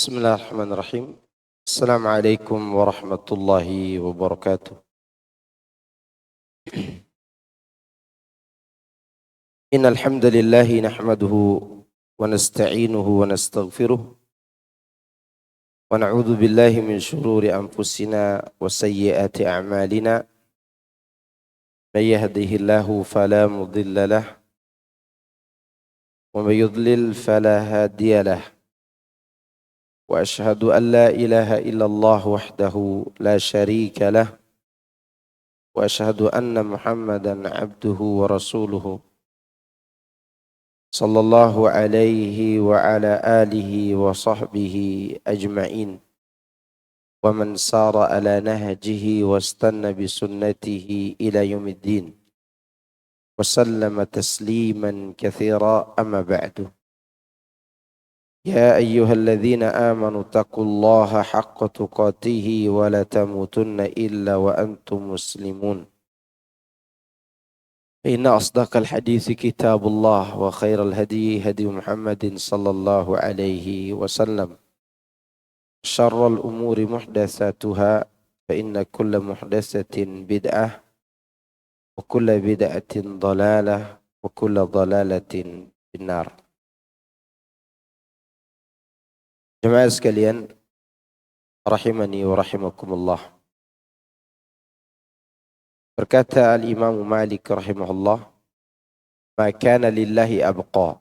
Bismillahirrahmanirrahim. Assalamualaikum warahmatullahi wabarakatuh. Innal hamdalillah nahmaduhu wa nasta'inuhu wa nastaghfiruh wa na'udzu billahi min shururi anfusina wa sayyiati a'malina. May yahdihillahu fala mudilla lah wa may yudlil fala hadiya lah. Wa ashhadu an la ilaha illallah wahdahu la syarika lah wa ashhadu anna Muhammadan abduhu wa rasuluhu sallallahu alaihi wa ala alihi wa sahbihi ajma'in wa man sara ala nahjihi wa istanna bi sunnatihi ila yaumiddin wa sallama tasliman katsira amma ba'du. Ya ayyuhalladzina amanu taqullaha haqqa tuqatih wa la tamutunna illa wa antum muslimun. إن أصدق الحديث كتاب الله وخير الهدي هدي محمد صلى الله عليه وسلم شر الأمور محدثاتها فإن كل محدثة بدعة وكل بدعة ضلالة وكل ضلالة في النار. Jemaah sekalian rahimani wa rahimakumullah. Berkata Al-Imam Malik rahimahullah, "Ma kana lillahi abqa."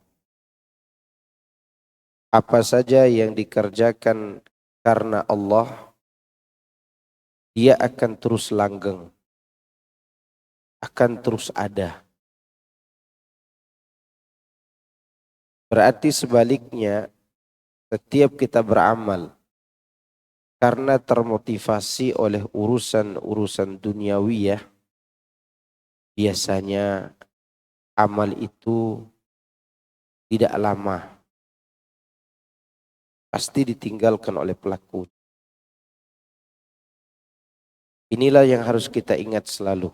Apa saja yang dikerjakan karena Allah, dia akan terus langgeng, akan terus ada. Berarti sebaliknya, setiap kita beramal karena termotivasi oleh urusan-urusan duniawiyah, biasanya amal itu tidak lama, pasti ditinggalkan oleh pelaku. Inilah yang harus kita ingat selalu,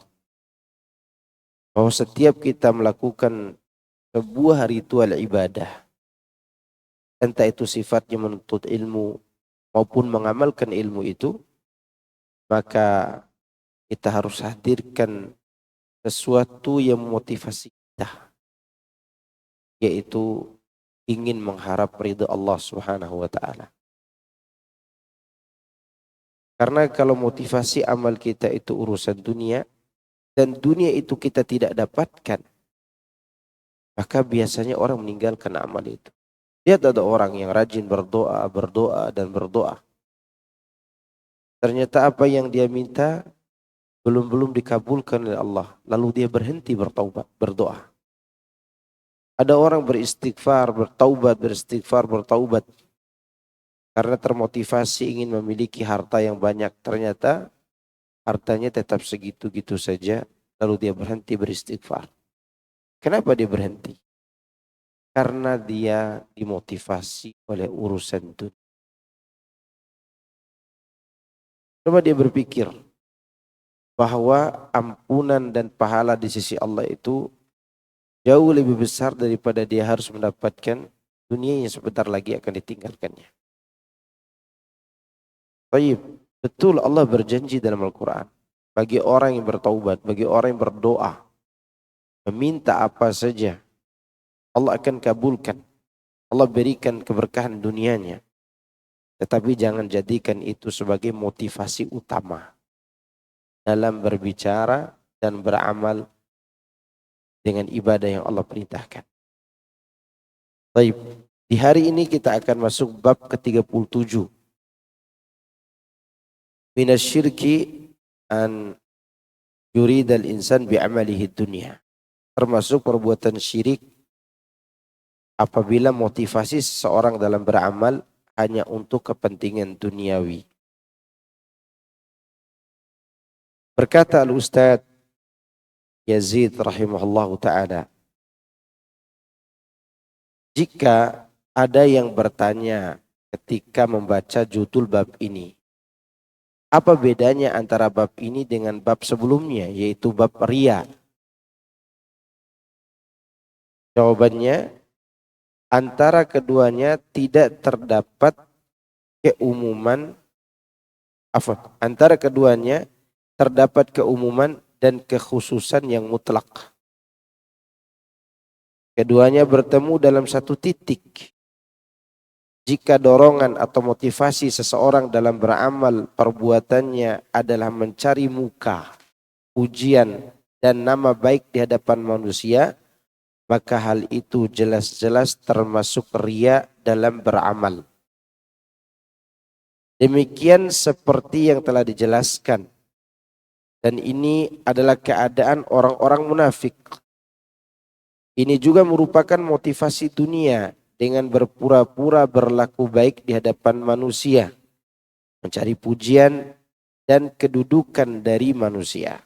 bahwa setiap kita melakukan sebuah ritual ibadah, entah itu sifatnya menuntut ilmu maupun mengamalkan ilmu itu, maka kita harus hadirkan sesuatu yang memotivasi kita, yaitu ingin mengharap ridha Allah Subhanahu wa taala. Karena kalau motivasi amal kita itu urusan dunia dan dunia itu kita tidak dapatkan, maka biasanya orang meninggalkan amal itu. Lihat ada orang yang rajin berdoa dan berdoa. Ternyata apa yang dia minta belum dikabulkan oleh Allah. Lalu dia berhenti berdoa. Ada orang beristighfar, bertaubat. Karena termotivasi ingin memiliki harta yang banyak. Ternyata hartanya tetap segitu-gitu saja. Lalu dia berhenti beristighfar. Kenapa dia berhenti? Karena dia dimotivasi oleh urusan dunia. Coba dia berpikir bahwa ampunan dan pahala di sisi Allah itu jauh lebih besar daripada dia harus mendapatkan dunia yang sebentar lagi akan ditinggalkannya. Baik, betul Allah berjanji dalam Al-Quran, bagi orang yang bertaubat, bagi orang yang berdoa, meminta apa saja, Allah akan kabulkan. Allah berikan keberkahan dunianya. Tetapi jangan jadikan itu sebagai motivasi utama dalam berbicara dan beramal dengan ibadah yang Allah perintahkan. Baik, di hari ini kita akan masuk bab ke-37. Minasyirki an yuridal insan bi'amalihi dunya. Termasuk perbuatan syirik apabila motivasi seseorang dalam beramal hanya untuk kepentingan duniawi. Berkata Al-Ustaz Yazid rahimahullahu ta'ala, jika ada yang bertanya ketika membaca judul bab ini, apa bedanya antara bab ini dengan bab sebelumnya, yaitu bab riya? Jawabannya, antara keduanya tidak terdapat keumuman, antara keduanya terdapat keumuman dan kekhususan yang mutlak. Keduanya bertemu dalam satu titik. Jika dorongan atau motivasi seseorang dalam beramal perbuatannya adalah mencari muka, pujian, dan nama baik di hadapan manusia, maka hal itu jelas-jelas termasuk riya dalam beramal. Demikian seperti yang telah dijelaskan. Dan ini adalah keadaan orang-orang munafik. Ini juga merupakan motivasi dunia dengan berpura-pura berlaku baik di hadapan manusia, mencari pujian dan kedudukan dari manusia.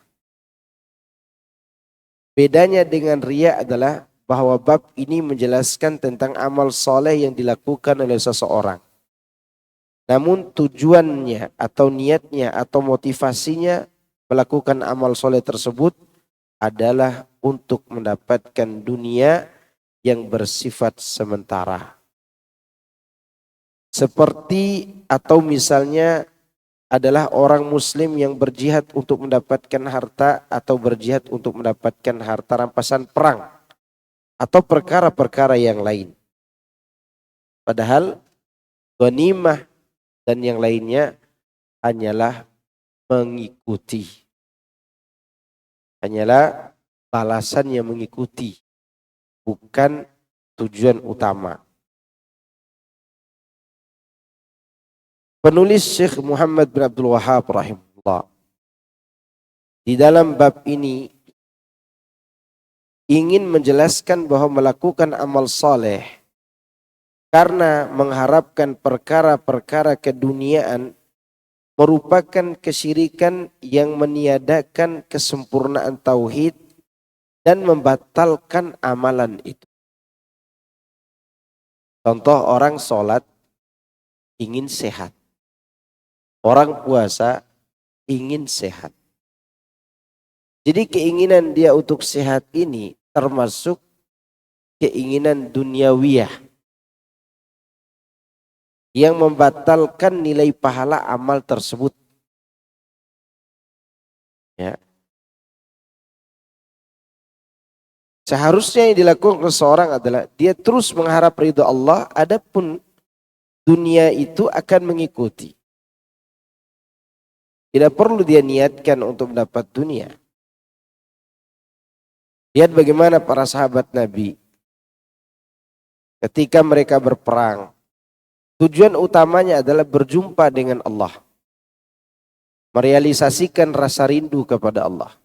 Bedanya dengan riya adalah bahwa bab ini menjelaskan tentang amal soleh yang dilakukan oleh seseorang. Namun tujuannya atau niatnya atau motivasinya melakukan amal soleh tersebut adalah untuk mendapatkan dunia yang bersifat sementara. Seperti atau misalnya adalah orang muslim yang berjihad untuk mendapatkan harta atau berjihad untuk mendapatkan harta rampasan perang atau perkara-perkara yang lain. Padahal ghanimah dan yang lainnya hanyalah mengikuti. Hanyalah balasan yang mengikuti, bukan tujuan utama. Penulis Syekh Muhammad bin Abdul Wahhab rahimahullah di dalam bab ini ingin menjelaskan bahwa melakukan amal soleh karena mengharapkan perkara-perkara keduniaan merupakan kesyirikan yang meniadakan kesempurnaan tauhid dan membatalkan amalan itu. Contoh, orang sholat ingin sehat. Orang puasa ingin sehat. Jadi keinginan dia untuk sehat ini termasuk keinginan duniawiyah yang membatalkan nilai pahala amal tersebut. Ya. Seharusnya yang dilakukan oleh seorang adalah dia terus mengharap ridha Allah, adapun dunia itu akan mengikuti. Tidak perlu dia niatkan untuk mendapat dunia. Lihat bagaimana para sahabat Nabi ketika mereka berperang. Tujuan utamanya adalah berjumpa dengan Allah. Merealisasikan rasa rindu kepada Allah.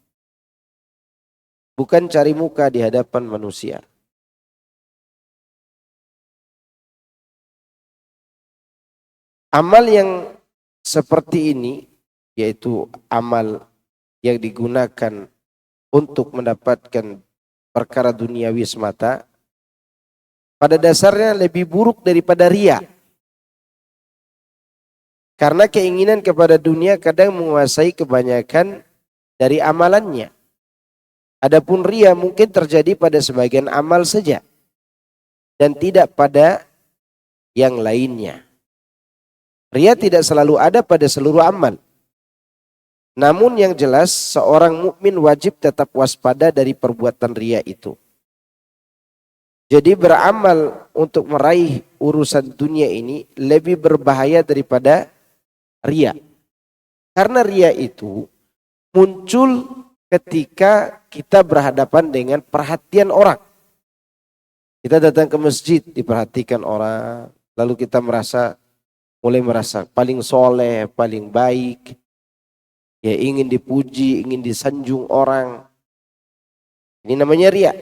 Bukan cari muka di hadapan manusia. Amal yang seperti ini, yaitu amal yang digunakan untuk mendapatkan perkara duniawi semata, pada dasarnya lebih buruk daripada riya. Karena keinginan kepada dunia kadang menguasai kebanyakan dari amalannya. Adapun riya mungkin terjadi pada sebagian amal saja dan tidak pada yang lainnya. Riya tidak selalu ada pada seluruh amal. Namun yang jelas seorang mukmin wajib tetap waspada dari perbuatan riya itu. Jadi beramal untuk meraih urusan dunia ini lebih berbahaya daripada riya. Karena riya itu muncul ketika kita berhadapan dengan perhatian orang. Kita datang ke masjid, diperhatikan orang, lalu kita mulai merasa paling soleh, paling baik, ya ingin dipuji, ingin disanjung orang. Ini namanya riya.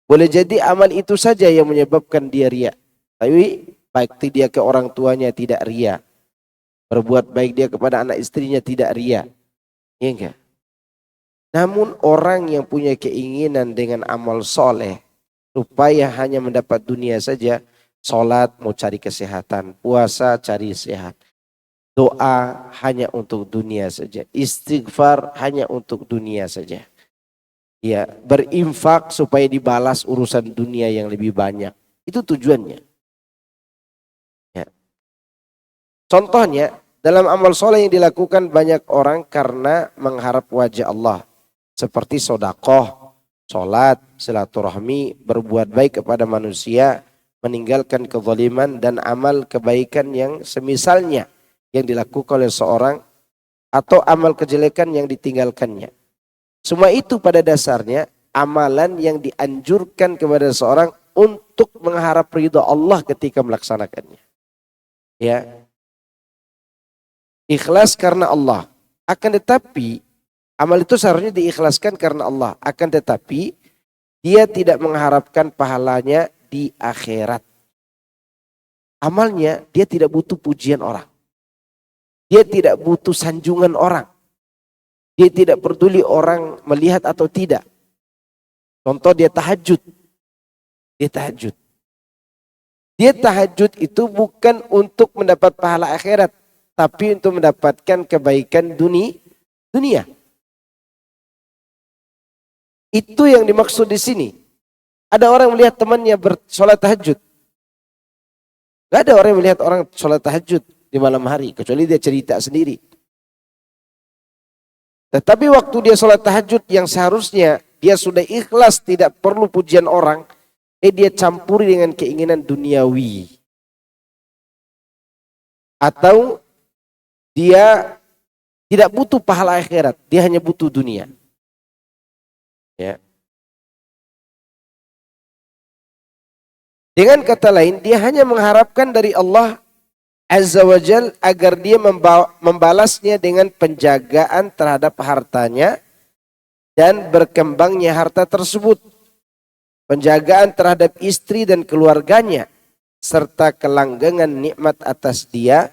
Boleh jadi amal itu saja yang menyebabkan dia riya. Tapi bakti dia ke orang tuanya tidak riya. Berbuat baik dia kepada anak istrinya tidak riya. Iya enggak? Namun orang yang punya keinginan dengan amal soleh, supaya hanya mendapat dunia saja, sholat mau cari kesehatan, puasa cari sehat, doa hanya untuk dunia saja, istighfar hanya untuk dunia saja. Ya, berinfak supaya dibalas urusan dunia yang lebih banyak. Itu tujuannya. Ya. Contohnya, dalam amal soleh yang dilakukan banyak orang karena mengharap wajah Allah. Seperti sodakoh, sholat, silaturahmi, berbuat baik kepada manusia, meninggalkan kezaliman dan amal kebaikan yang semisalnya yang dilakukan oleh seorang atau amal kejelekan yang ditinggalkannya. Semua itu pada dasarnya amalan yang dianjurkan kepada seorang untuk mengharap ridha Allah ketika melaksanakannya. Ya, ikhlas karena Allah. Akan tetapi amal itu seharusnya diikhlaskan karena Allah. Akan tetapi dia tidak mengharapkan pahalanya di akhirat. Amalnya dia tidak butuh pujian orang. Dia tidak butuh sanjungan orang. Dia tidak peduli orang melihat atau tidak. Contoh dia tahajud. Dia tahajud. Dia tahajud itu bukan untuk mendapat pahala akhirat. Tapi untuk mendapatkan kebaikan dunia. Itu yang dimaksud di sini. Ada orang melihat temannya bersolat tahajud. Gak ada orang yang melihat orang sholat tahajud di malam hari. Kecuali dia cerita sendiri. Tetapi waktu dia sholat tahajud yang seharusnya dia sudah ikhlas tidak perlu pujian orang. Dia campuri dengan keinginan duniawi. Atau dia tidak butuh pahala akhirat. Dia hanya butuh dunia. Ya. Dengan kata lain, dia hanya mengharapkan dari Allah Azza wa Jal agar dia membalasnya dengan penjagaan terhadap hartanya dan berkembangnya harta tersebut. Penjagaan terhadap istri dan keluarganya serta kelanggengan nikmat atas dia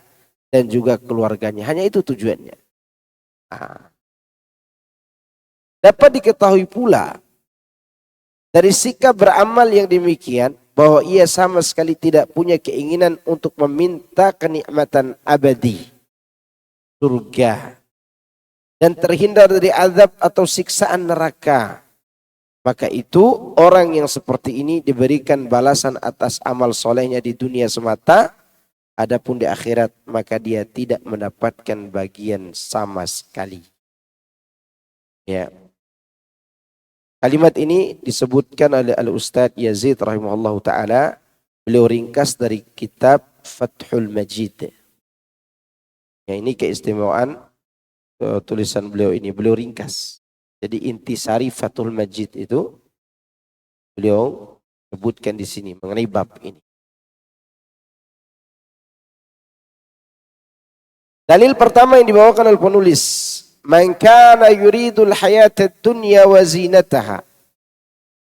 dan juga keluarganya. Hanya itu tujuannya. Dapat diketahui pula dari sikap beramal yang demikian bahwa ia sama sekali tidak punya keinginan untuk meminta kenikmatan abadi, surga, dan terhindar dari azab atau siksaan neraka. Maka itu orang yang seperti ini diberikan balasan atas amal solehnya di dunia semata, adapun di akhirat maka dia tidak mendapatkan bagian sama sekali. Ya. Kalimat ini disebutkan oleh Al-Ustadz Yazid rahimahullah ta'ala. Beliau ringkas dari kitab Fathul Majid. Ya, ini keistimewaan tulisan beliau ini. Beliau ringkas. Jadi intisari Fathul Majid itu beliau sebutkan di sini mengenai bab ini. Dalil pertama yang dibawakan oleh penulis. Man kana yuridul hayatad dunya wa zinataha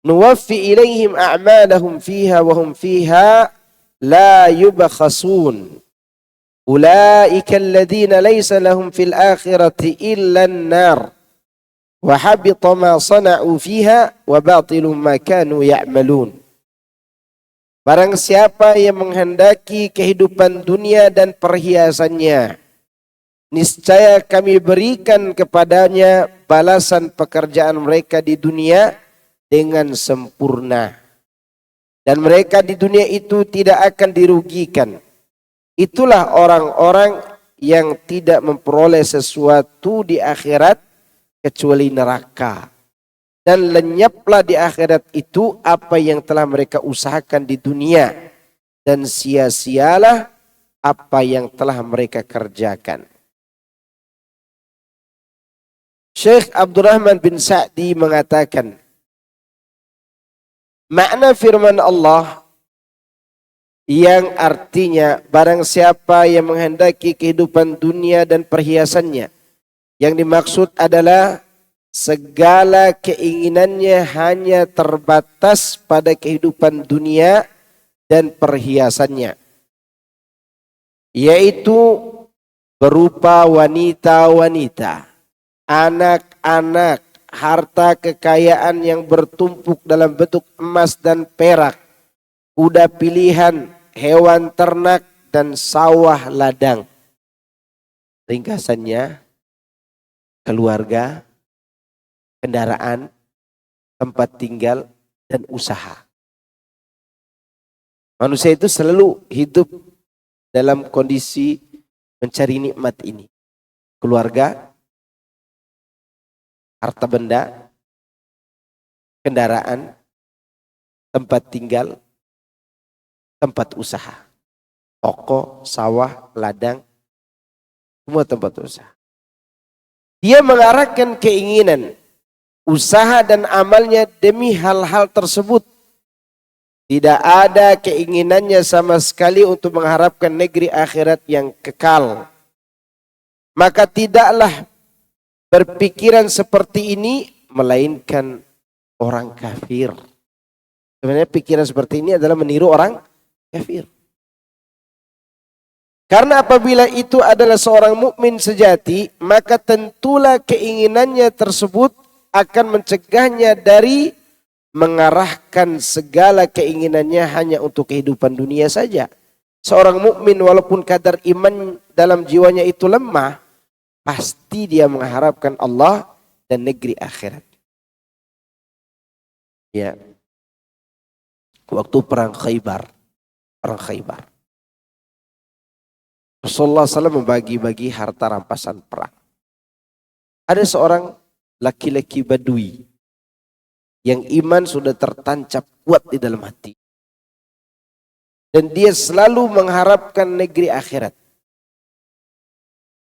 nuwaffi ilaihim a'malahum fiha wa hum fiha la yubkhasun ulaika alladhina laysa lahum fil akhirati illa an-nar wa habita ma sana'u fiha wa batilum ma kanu ya'malun. Barang siapa yang menghendaki kehidupan dunia dan perhiasannya, niscaya kami berikan kepadanya balasan pekerjaan mereka di dunia dengan sempurna. Dan mereka di dunia itu tidak akan dirugikan. Itulah orang-orang yang tidak memperoleh sesuatu di akhirat kecuali neraka. Dan lenyaplah di akhirat itu apa yang telah mereka usahakan di dunia. Dan sia-sialah apa yang telah mereka kerjakan. Syekh Abdurrahman bin Sa'di mengatakan, makna firman Allah yang artinya barang siapa yang menghendaki kehidupan dunia dan perhiasannya, yang dimaksud adalah segala keinginannya hanya terbatas pada kehidupan dunia dan perhiasannya, yaitu berupa wanita-wanita, anak-anak, harta kekayaan yang bertumpuk dalam bentuk emas dan perak, kuda pilihan, hewan ternak, dan sawah ladang. Ringkasannya, keluarga, kendaraan, tempat tinggal, dan usaha. Manusia itu selalu hidup dalam kondisi mencari nikmat ini. Keluarga, harta benda, kendaraan, tempat tinggal, tempat usaha. Toko, sawah, ladang, semua tempat usaha. Dia mengarahkan keinginan, usaha dan amalnya demi hal-hal tersebut. Tidak ada keinginannya sama sekali untuk mengharapkan negeri akhirat yang kekal. Maka tidaklah berpikiran seperti ini melainkan orang kafir. Sebenarnya pikiran seperti ini adalah meniru orang kafir. Karena apabila itu adalah seorang mukmin sejati, maka tentulah keinginannya tersebut akan mencegahnya dari mengarahkan segala keinginannya hanya untuk kehidupan dunia saja. Seorang mukmin walaupun kadar iman dalam jiwanya itu lemah, pasti dia mengharapkan Allah dan negeri akhirat. Ya. Waktu perang Khaybar. Rasulullah SAW membagi-bagi harta rampasan perang. Ada seorang laki-laki Badui yang iman sudah tertancap kuat di dalam hati. Dan dia selalu mengharapkan negeri akhirat.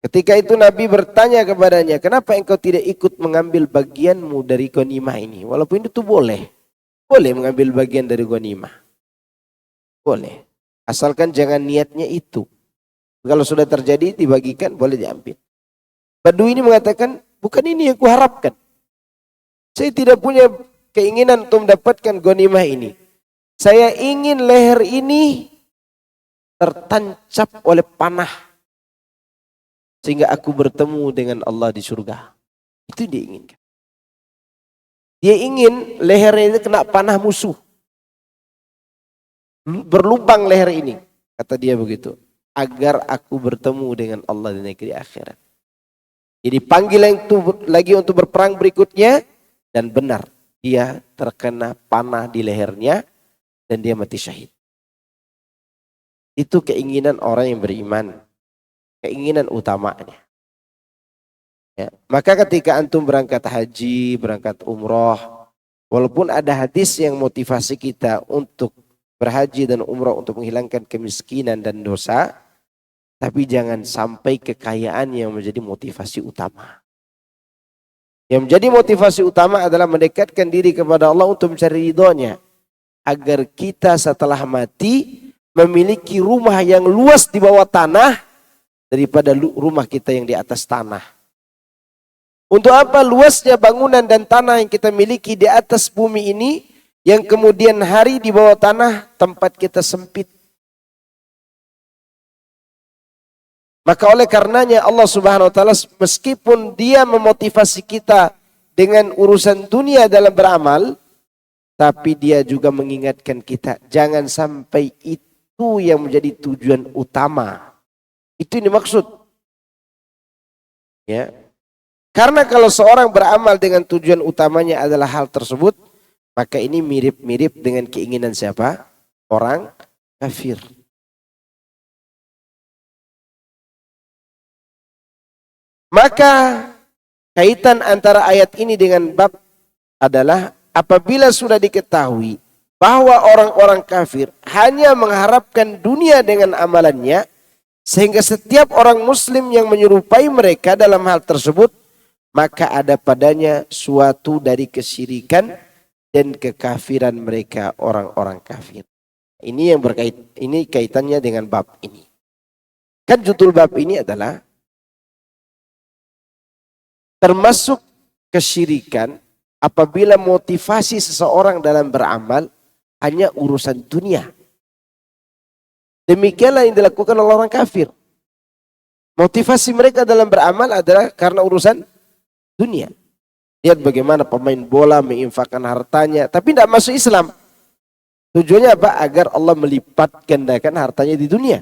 Ketika itu Nabi bertanya kepadanya, kenapa engkau tidak ikut mengambil bagianmu dari ghanimah ini? Walaupun itu boleh. Boleh mengambil bagian dari ghanimah. Boleh. Asalkan jangan niatnya itu. Kalau sudah terjadi dibagikan boleh diambil. Badui ini mengatakan, bukan ini yang kuharapkan. Saya tidak punya keinginan untuk mendapatkan ghanimah ini. Saya ingin leher ini tertancap oleh panah. Sehingga aku bertemu dengan Allah di surga. Itu dia inginkan. Dia ingin lehernya itu kena panah musuh. Berlubang leher ini. Kata dia begitu. Agar aku bertemu dengan Allah di negeri akhirat. Jadi panggil lagi untuk berperang berikutnya. Dan benar. Dia terkena panah di lehernya dan dia mati syahid. Itu keinginan orang yang beriman. Keinginan utamanya. Ya. Maka ketika antum berangkat haji, berangkat umroh, walaupun ada hadis yang motivasi kita untuk berhaji dan umroh untuk menghilangkan kemiskinan dan dosa, tapi jangan sampai kekayaan yang menjadi motivasi utama. Yang menjadi motivasi utama adalah mendekatkan diri kepada Allah untuk mencari ridhonya. Agar kita setelah mati memiliki rumah yang luas di bawah tanah daripada rumah kita yang di atas tanah. Untuk apa luasnya bangunan dan tanah yang kita miliki di atas bumi ini yang kemudian hari di bawah tanah tempat kita sempit. Maka oleh karenanya Allah Subhanahu wa taala meskipun dia memotivasi kita dengan urusan dunia dalam beramal, tapi dia juga mengingatkan kita jangan sampai itu yang menjadi tujuan utama. Itu ini maksud. Ya. Karena kalau seorang beramal dengan tujuan utamanya adalah hal tersebut, maka ini mirip-mirip dengan keinginan siapa? Orang kafir. Maka kaitan antara ayat ini dengan bab adalah apabila sudah diketahui bahwa orang-orang kafir hanya mengharapkan dunia dengan amalannya, sehingga setiap orang muslim yang menyerupai mereka dalam hal tersebut, maka ada padanya suatu dari kesyirikan dan kekafiran mereka orang-orang kafir. Ini yang ini kaitannya dengan bab ini. Kan judul bab ini adalah termasuk kesyirikan apabila motivasi seseorang dalam beramal hanya urusan dunia. Demikianlah yang dilakukan oleh orang kafir. Motivasi mereka dalam beramal adalah karena urusan dunia. Lihat bagaimana pemain bola menginfakkan hartanya, tapi tidak masuk Islam. Tujuannya apa? Agar Allah melipat gandakan hartanya di dunia.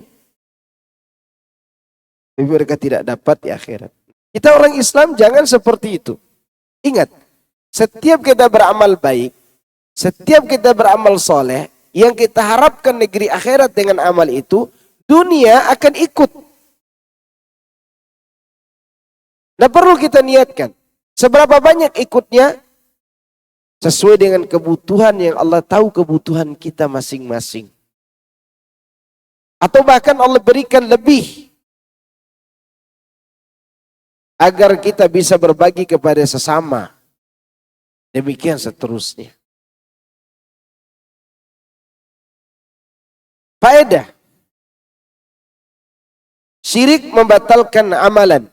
Tapi mereka tidak dapat di akhirat. Kita orang Islam jangan seperti itu. Ingat, setiap kita beramal baik, setiap kita beramal soleh, yang kita harapkan negeri akhirat dengan amal itu, dunia akan ikut. Nah perlu kita niatkan. Seberapa banyak ikutnya? Sesuai dengan kebutuhan yang Allah tahu kebutuhan kita masing-masing. Atau bahkan Allah berikan lebih. Agar kita bisa berbagi kepada sesama. Demikian seterusnya. Faedah. Syirik membatalkan amalan.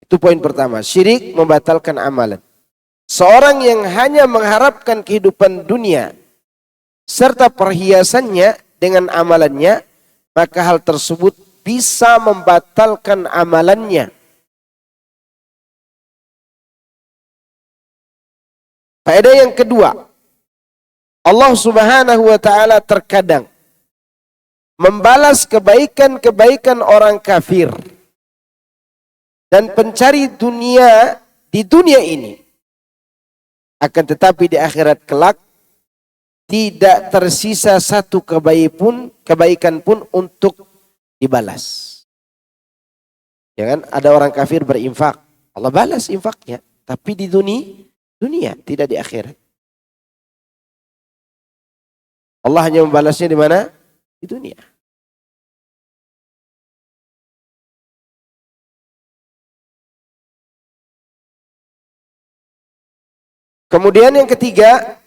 Itu poin pertama. Syirik membatalkan amalan. Seorang yang hanya mengharapkan kehidupan dunia serta perhiasannya dengan amalannya, maka hal tersebut bisa membatalkan amalannya. Faedah yang kedua, Allah Subhanahu wa taala terkadang membalas kebaikan-kebaikan orang kafir dan pencari dunia di dunia ini. Akan tetapi di akhirat kelak tidak tersisa satu kebaikan pun untuk dibalas. Ya kan? Ada orang kafir berinfak, Allah balas infaknya, tapi di dunia, tidak di akhirat. Allah hanya membalasnya di mana? Di dunia. Kemudian yang ketiga,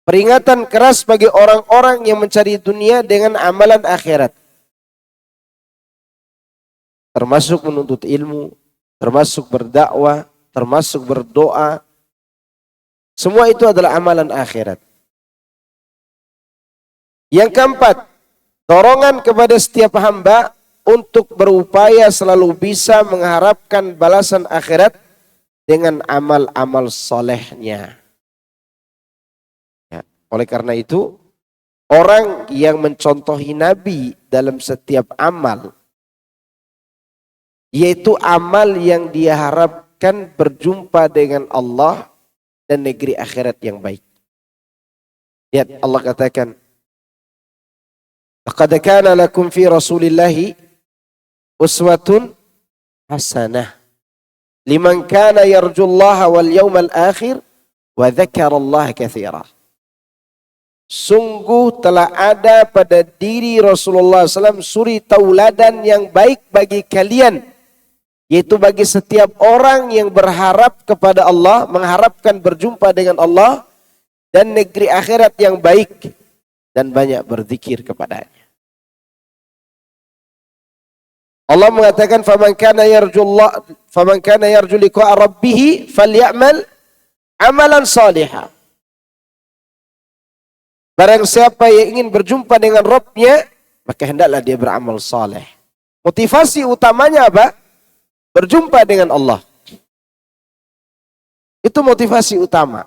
peringatan keras bagi orang-orang yang mencari dunia dengan amalan akhirat. Termasuk menuntut ilmu, termasuk berdakwah, termasuk berdoa. Semua itu adalah amalan akhirat. Yang keempat, dorongan kepada setiap hamba untuk berupaya selalu bisa mengharapkan balasan akhirat dengan amal-amal solehnya. Ya, oleh karena itu, orang yang mencontohi Nabi dalam setiap amal, yaitu amal yang dia harapkan berjumpa dengan Allah dan negeri akhirat yang baik. Lihat Allah katakan, laqad kana lakum fi Rasulillahi uswatun hasanah liman kana yarjullaha wal yawmal akhir wa dzakarallaha katsira. Sungguh telah ada pada diri Rasulullah SAW suri tauladan yang baik bagi kalian, yaitu bagi setiap orang yang berharap kepada Allah, mengharapkan berjumpa dengan Allah dan negeri akhirat yang baik, dan banyak berzikir kepadanya. Allah mengatakan, faman kana yarju liqa'a rabbih falyamal amalan salihah. Barang siapa yang ingin berjumpa dengan Rabbnya, maka hendaklah dia beramal saleh. Motivasi utamanya apa? Berjumpa dengan Allah. Itu motivasi utama.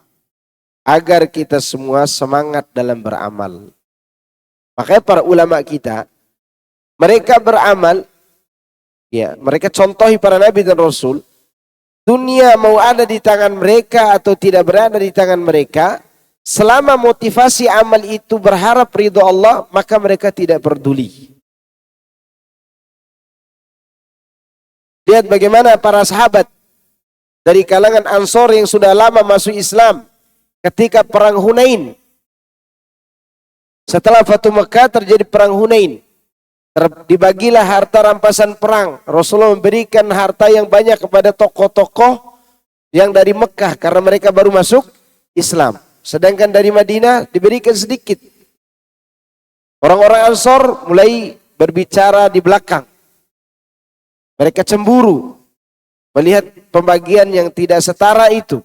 Agar kita semua semangat dalam beramal. Makanya para ulama kita, mereka beramal, ya, mereka contohi para nabi dan rasul. Dunia mau ada di tangan mereka atau tidak berada di tangan mereka, selama motivasi amal itu berharap ridho Allah, maka mereka tidak peduli. Lihat bagaimana para sahabat dari kalangan Ansor yang sudah lama masuk Islam ketika perang Hunain. Setelah Fatu Mekah terjadi perang Hunain. Dibagilah harta rampasan perang. Rasulullah memberikan harta yang banyak kepada tokoh-tokoh yang dari Mekah karena mereka baru masuk Islam. Sedangkan dari Madinah diberikan sedikit. Orang-orang Ansor mulai berbicara di belakang. Mereka cemburu melihat pembagian yang tidak setara itu.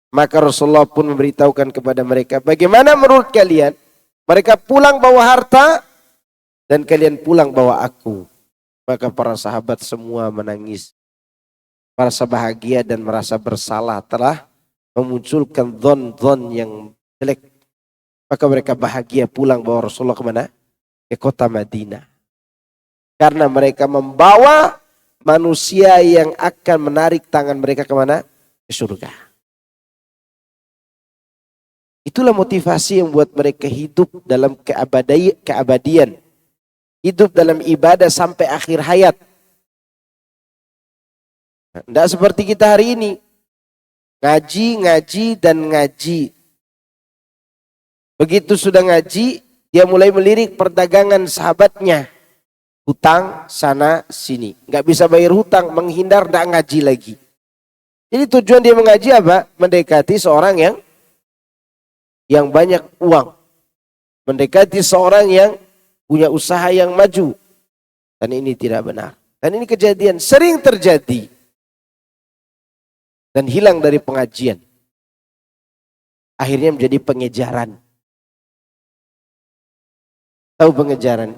Maka Rasulullah pun memberitahukan kepada mereka, bagaimana menurut kalian? Mereka pulang bawa harta dan kalian pulang bawa aku. Maka para sahabat semua menangis. Merasa bahagia dan merasa bersalah telah memunculkan dhon-dhon yang jelek. Maka mereka bahagia pulang bawa Rasulullah kemana? Ke kota Madinah. Karena mereka membawa manusia yang akan menarik tangan mereka kemana? Ke surga. Itulah motivasi yang buat mereka hidup dalam keabadian. Hidup dalam ibadah sampai akhir hayat. Tidak seperti kita hari ini. Ngaji, ngaji, dan ngaji. Begitu sudah ngaji, dia mulai melirik perdagangan sahabatnya. Hutang sana sini. Nggak bisa bayar hutang, menghindar, tidak ngaji lagi. Jadi tujuan dia mengaji apa? Mendekati seorang yang banyak uang. Mendekati seorang yang punya usaha yang maju. Dan ini tidak benar. Dan ini kejadian sering terjadi. Dan hilang dari pengajian. Akhirnya menjadi pengejaran. Tahu pengejaran?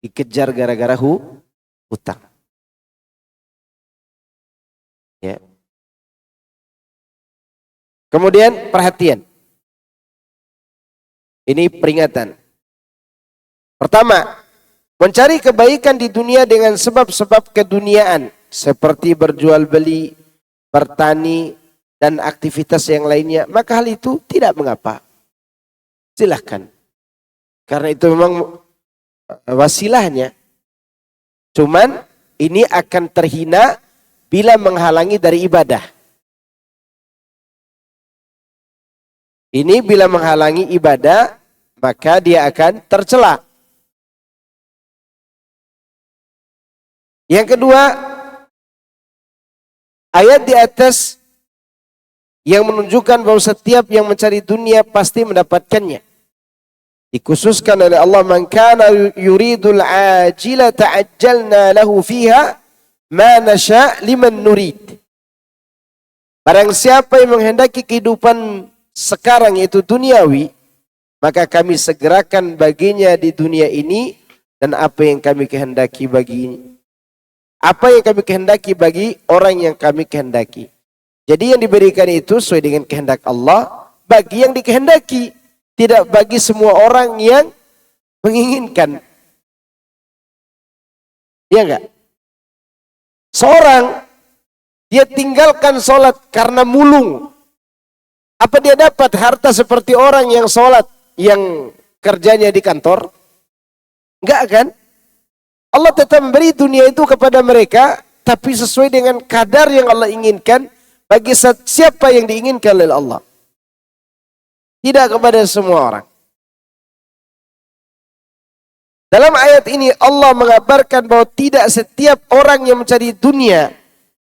Dikejar gara-gara hutang. Ya. Kemudian perhatian. Ini peringatan. Pertama, mencari kebaikan di dunia dengan sebab-sebab keduniaan. Seperti berjual beli, bertani, dan aktivitas yang lainnya. Maka hal itu tidak mengapa. Silahkan. Karena itu memang wasilahnya. Cuman ini akan terhina bila menghalangi dari ibadah. Ini bila menghalangi ibadah, maka dia akan tercela. Yang kedua, ayat di atas yang menunjukkan bahwa setiap yang mencari dunia pasti mendapatkannya. Dikhususkan oleh Allah, man kana yuridul ajila ta'ajjalna lahu fiha ma nasha liman nurid. Barang siapa yang menghendaki kehidupan sekarang yaitu duniawi, maka kami segerakan baginya di dunia ini dan apa yang kami kehendaki bagi orang yang kami kehendaki. Jadi yang diberikan itu sesuai dengan kehendak Allah bagi yang dikehendaki, tidak bagi semua orang yang menginginkan. Iya enggak? Seorang dia tinggalkan sholat karena mulung. Apa dia dapat harta seperti orang yang sholat, yang kerjanya di kantor? Enggak kan? Allah tetap memberi dunia itu kepada mereka, tapi sesuai dengan kadar yang Allah inginkan, bagi siapa yang diinginkan oleh Allah. Tidak kepada semua orang. Dalam ayat ini Allah mengabarkan bahwa tidak setiap orang yang mencari dunia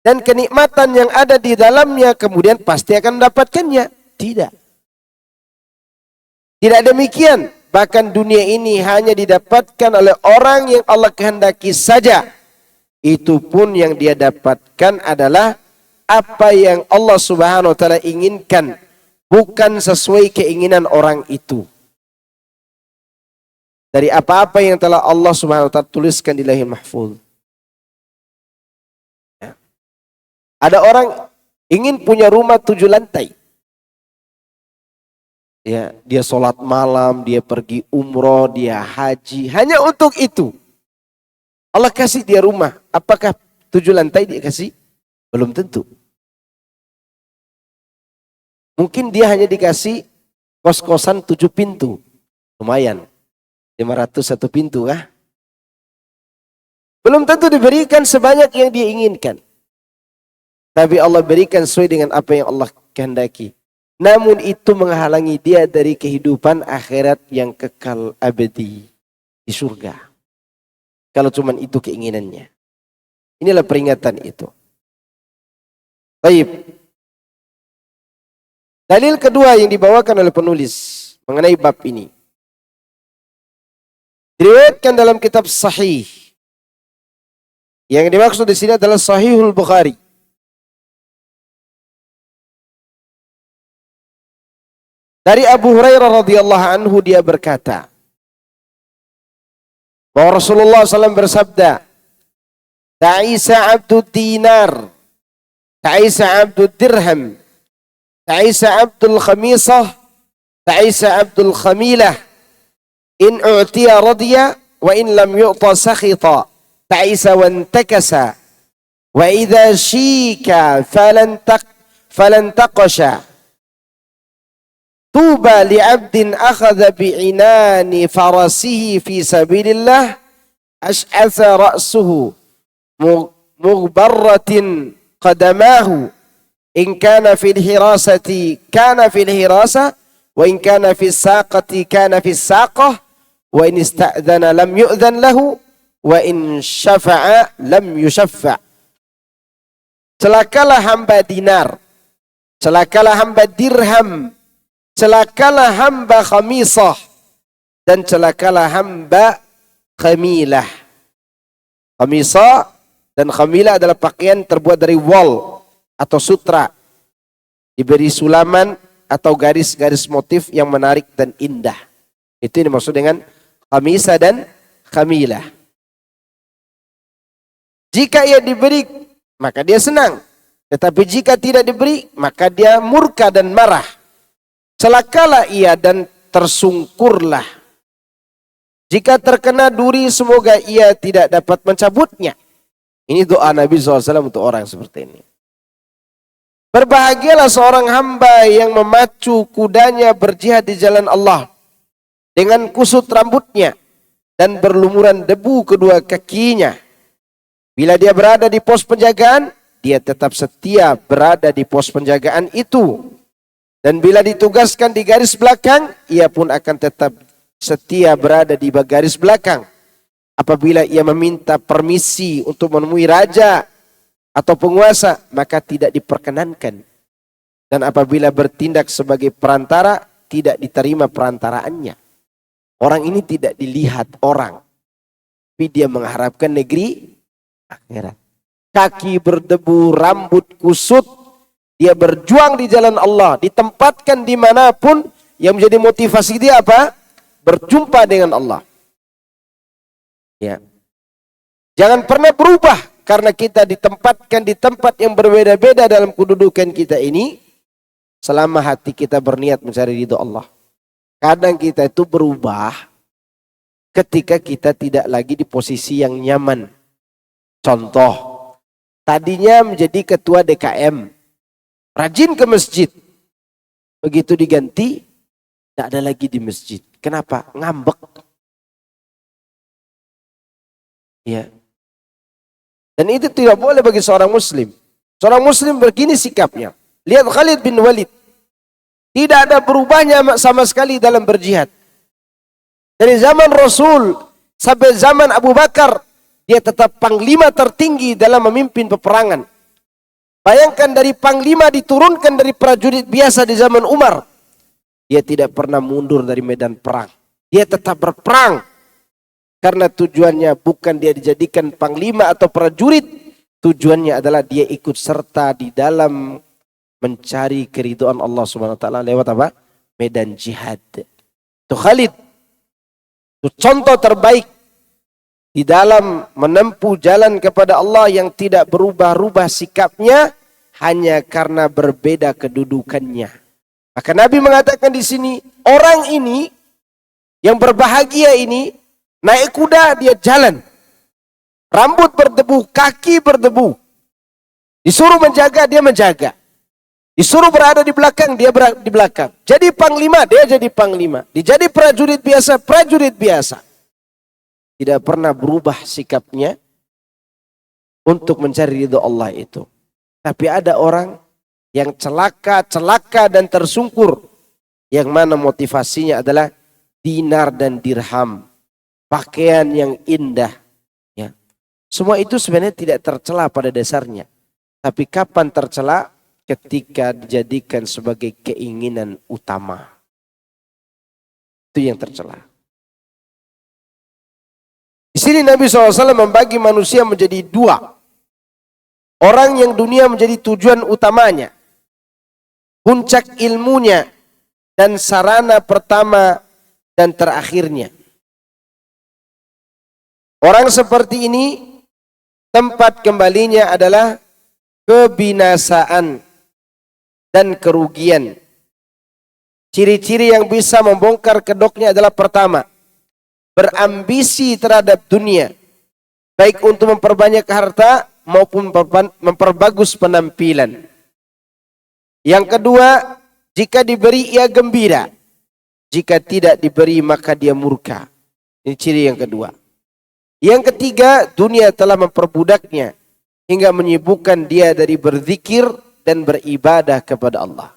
dan kenikmatan yang ada di dalamnya kemudian pasti akan mendapatkannya. Tidak. Tidak demikian. Bahkan dunia ini hanya didapatkan oleh orang yang Allah kehendaki saja. Itu pun yang dia dapatkan adalah apa yang Allah Subhanahu wa taala inginkan, bukan sesuai keinginan orang itu. Dari apa-apa yang telah Allah Subhanahu wa taala tuliskan di Lauhul Mahfuz. Ya. Ada orang ingin punya rumah 7 lantai. Ya, dia sholat malam, dia pergi umroh, dia haji. Hanya untuk itu. Allah kasih dia rumah. Apakah 7 lantai dia kasih? Belum tentu. Mungkin dia hanya dikasih kos-kosan 7 pintu. Lumayan. 500 1 pintu kah? Belum tentu diberikan sebanyak yang dia inginkan. Tapi Allah berikan sesuai dengan apa yang Allah kehendaki. Namun itu menghalangi dia dari kehidupan akhirat yang kekal abadi di surga. Kalau cuma itu keinginannya. Inilah peringatan itu. Baik. Dalil kedua yang dibawakan oleh penulis mengenai bab ini. Diriwayatkan dalam kitab Sahih. Yang dimaksud di sini adalah Sahihul Bukhari. Dari Abu Hurairah radhiyallahu anhu dia berkata bahwa Rasulullah SAW bersabda, "Ta'isa abdud dinar, ta'isa abdud dirham, ta'isa abdul khamisah, ta'isa abdul khamilah, in u'tiya radiya, wa in lam yu'ta sakhita, ta'isa wa antakasa, wa idha shika falan taqasha. Tuba li'abdin akhadha bi'inani farasihi fi sabilillah ash'atha ra'suhu mughbarratin qadamahu in kana fil hirasati kana fil hirasa wa in kana fis saqati kana fis saqah wa in ista'dzana lam yu'dzan lahu wa in syafa'a lam yusyaffa'. Celakalah hamba dinar, celakalah hamba dirham, celakalah hamba khamisah, dan celakalah hamba khamilah. Khamisah dan khamilah adalah pakaian terbuat dari wol atau sutra, diberi sulaman atau garis-garis motif yang menarik dan indah. Itu yang dimaksud dengan khamisah dan khamilah. Jika ia diberi, maka dia senang. Tetapi jika tidak diberi, maka dia murka dan marah. Celakalah ia dan tersungkurlah. Jika terkena duri, semoga ia tidak dapat mencabutnya. Ini doa Nabi SAW untuk orang seperti ini. Berbahagialah seorang hamba yang memacu kudanya berjihad di jalan Allah dengan kusut rambutnya dan berlumuran debu kedua kakinya. Bila dia berada di pos penjagaan, dia tetap setia berada di pos penjagaan itu. Dan bila ditugaskan di garis belakang, ia pun akan tetap setia berada di garis belakang. Apabila ia meminta permisi untuk menemui raja atau penguasa, maka tidak diperkenankan. Dan apabila bertindak sebagai perantara, tidak diterima perantaraannya. Orang ini tidak dilihat orang, tapi dia mengharapkan negeri akhirat. Kaki berdebu, rambut kusut, dia berjuang di jalan Allah, ditempatkan dimanapun. Yang menjadi motivasi dia apa? Berjumpa dengan Allah. Ya. Jangan pernah berubah karena kita ditempatkan di tempat yang berbeda-beda dalam kedudukan kita ini, selama hati kita berniat mencari ridho Allah. Kadang kita itu berubah ketika kita tidak lagi di posisi yang nyaman. Contoh, tadinya menjadi ketua DKM, rajin ke masjid. Begitu diganti, tidak ada lagi di masjid. Kenapa? Ngambek. Ya. Dan itu tidak boleh bagi seorang muslim. Seorang muslim begini sikapnya. Lihat Khalid bin Walid. Tidak ada berubahnya sama sekali dalam berjihad. Dari zaman Rasul sampai zaman Abu Bakar, dia tetap panglima tertinggi dalam memimpin peperangan. Bayangkan dari panglima diturunkan dari prajurit biasa di zaman Umar. Dia tidak pernah mundur dari medan perang. Dia tetap berperang. Karena tujuannya bukan dia dijadikan panglima atau prajurit. Tujuannya adalah dia ikut serta di dalam mencari keridhaan Allah Subhanahu wa taala lewat apa? Medan jihad. Itu Khalid. Itu contoh terbaik di dalam menempuh jalan kepada Allah yang tidak berubah-ubah sikapnya hanya karena berbeda kedudukannya. Maka Nabi mengatakan di sini, orang ini yang berbahagia ini naik kuda dia jalan. Rambut berdebu, kaki berdebu. Disuruh menjaga, dia menjaga. Disuruh berada di belakang, dia berada di belakang. Jadi panglima, dia jadi panglima. Dijadi prajurit biasa, prajurit biasa. Tidak pernah berubah sikapnya untuk mencari ridho Allah itu. Tapi ada orang yang celaka dan tersungkur. Yang mana motivasinya adalah dinar dan dirham. Pakaian yang indah. Ya. Semua itu sebenarnya tidak tercela pada dasarnya. Tapi kapan tercela? Ketika dijadikan sebagai keinginan utama. Itu yang tercela. Di sini Nabi SAW membagi manusia menjadi dua. Orang yang dunia menjadi tujuan utamanya. Puncak ilmunya. Dan sarana pertama dan terakhirnya. Orang seperti ini, tempat kembalinya adalah kebinasaan dan kerugian. Ciri-ciri yang bisa membongkar kedoknya adalah pertama, berambisi terhadap dunia, baik untuk memperbanyak harta maupun memperbagus penampilan. Yang kedua, jika diberi ia gembira, jika tidak diberi maka dia murka. Ini ciri yang kedua. Yang ketiga, dunia telah memperbudaknya hingga menyibukkan dia dari berzikir dan beribadah kepada Allah.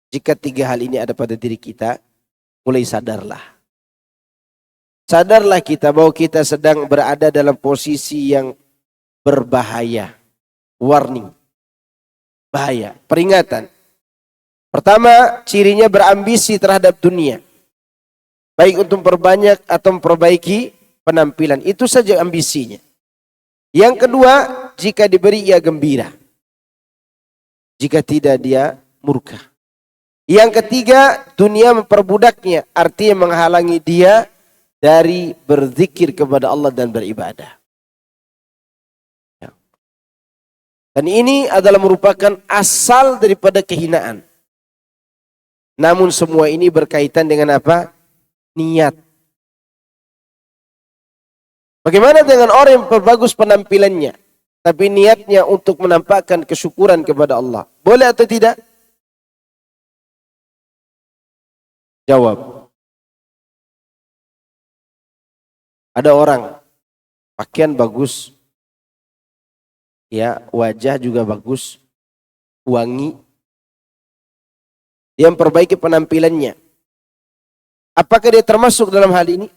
Jika 3 hal ini ada pada diri kita, mulai sadarlah. Sadarlah kita bahwa kita sedang berada dalam posisi yang berbahaya. Warning. Bahaya. Peringatan. Pertama, cirinya berambisi terhadap dunia. Baik untuk memperbanyak atau memperbaiki penampilan. Itu saja ambisinya. Yang kedua, jika diberi ia gembira. Jika tidak dia murka. Yang ketiga, dunia memperbudaknya. Artinya menghalangi dia dari berzikir kepada Allah dan beribadah. Dan ini adalah merupakan asal daripada kehinaan. Namun semua ini berkaitan dengan apa? Niat. Bagaimana dengan orang yang memperbagus penampilannya, tapi niatnya untuk menampakkan kesyukuran kepada Allah? Boleh atau tidak? Jawab. Ada orang pakaian bagus, ya, wajah juga bagus, wangi. Dia memperbaiki penampilannya. Apakah dia termasuk dalam hal ini?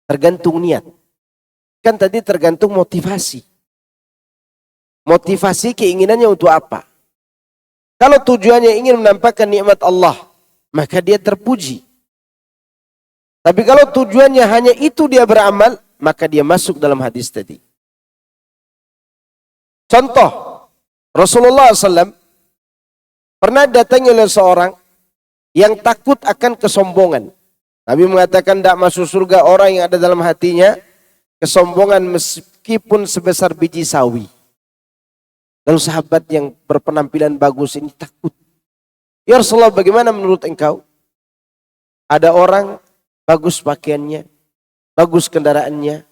Tergantung niat. Kan tadi tergantung motivasi. Motivasi keinginannya untuk apa? Kalau tujuannya ingin menampakkan nikmat Allah, maka dia terpuji. Tapi kalau tujuannya hanya itu dia beramal, maka dia masuk dalam hadis tadi. Contoh, Rasulullah SAW pernah datangi oleh seorang yang takut akan kesombongan. Nabi mengatakan tidak masuk surga orang yang ada dalam hatinya kesombongan meskipun sebesar biji sawi. Lalu sahabat yang berpenampilan bagus ini takut. Ya Rasulullah, bagaimana menurut engkau? Ada orang bagus pakaiannya, bagus kendaraannya.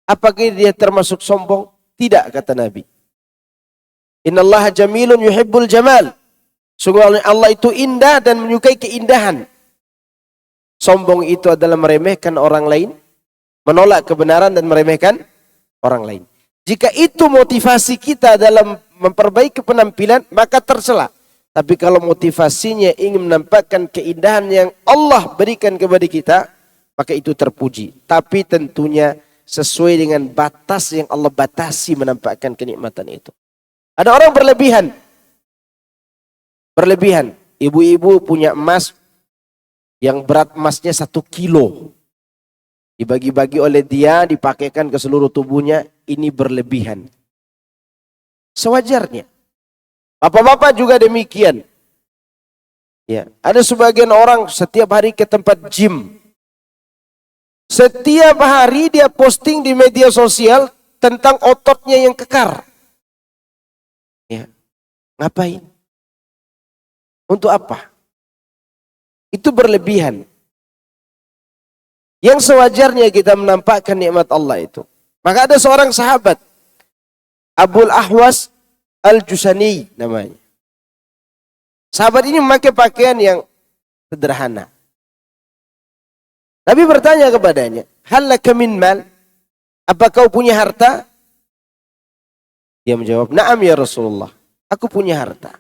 Apakah dia termasuk sombong? Tidak, kata Nabi. Innallaha jamilun yuhibbul jamal. Sungguh Allah itu indah dan menyukai keindahan. Sombong itu adalah meremehkan orang lain, menolak kebenaran dan meremehkan orang lain. Jika itu motivasi kita dalam memperbaiki penampilan, maka tercela. Tapi kalau motivasinya ingin menampakkan keindahan yang Allah berikan kepada kita, maka itu terpuji. Tapi tentunya sesuai dengan batas yang Allah batasi menampakkan kenikmatan itu. Ada orang berlebihan. Berlebihan. Ibu-ibu punya emas yang berat emasnya 1 kilo. Dibagi-bagi oleh dia, dipakaikan ke seluruh tubuhnya. Ini berlebihan. Sewajarnya. Bapak-bapak juga demikian. Ya, ada sebagian orang setiap hari ke tempat gym. Setiap hari dia posting di media sosial tentang ototnya yang kekar. Ya, ngapain? Untuk apa? Itu berlebihan. Yang sewajarnya kita menampakkan nikmat Allah itu. Maka ada seorang sahabat, Abul Ahwas Al-Jusani namanya. Sahabat ini memakai pakaian yang sederhana. Nabi bertanya kepadanya, hal laka min mal? Apa kau punya harta? Dia menjawab, na'am ya Rasulullah, aku punya harta.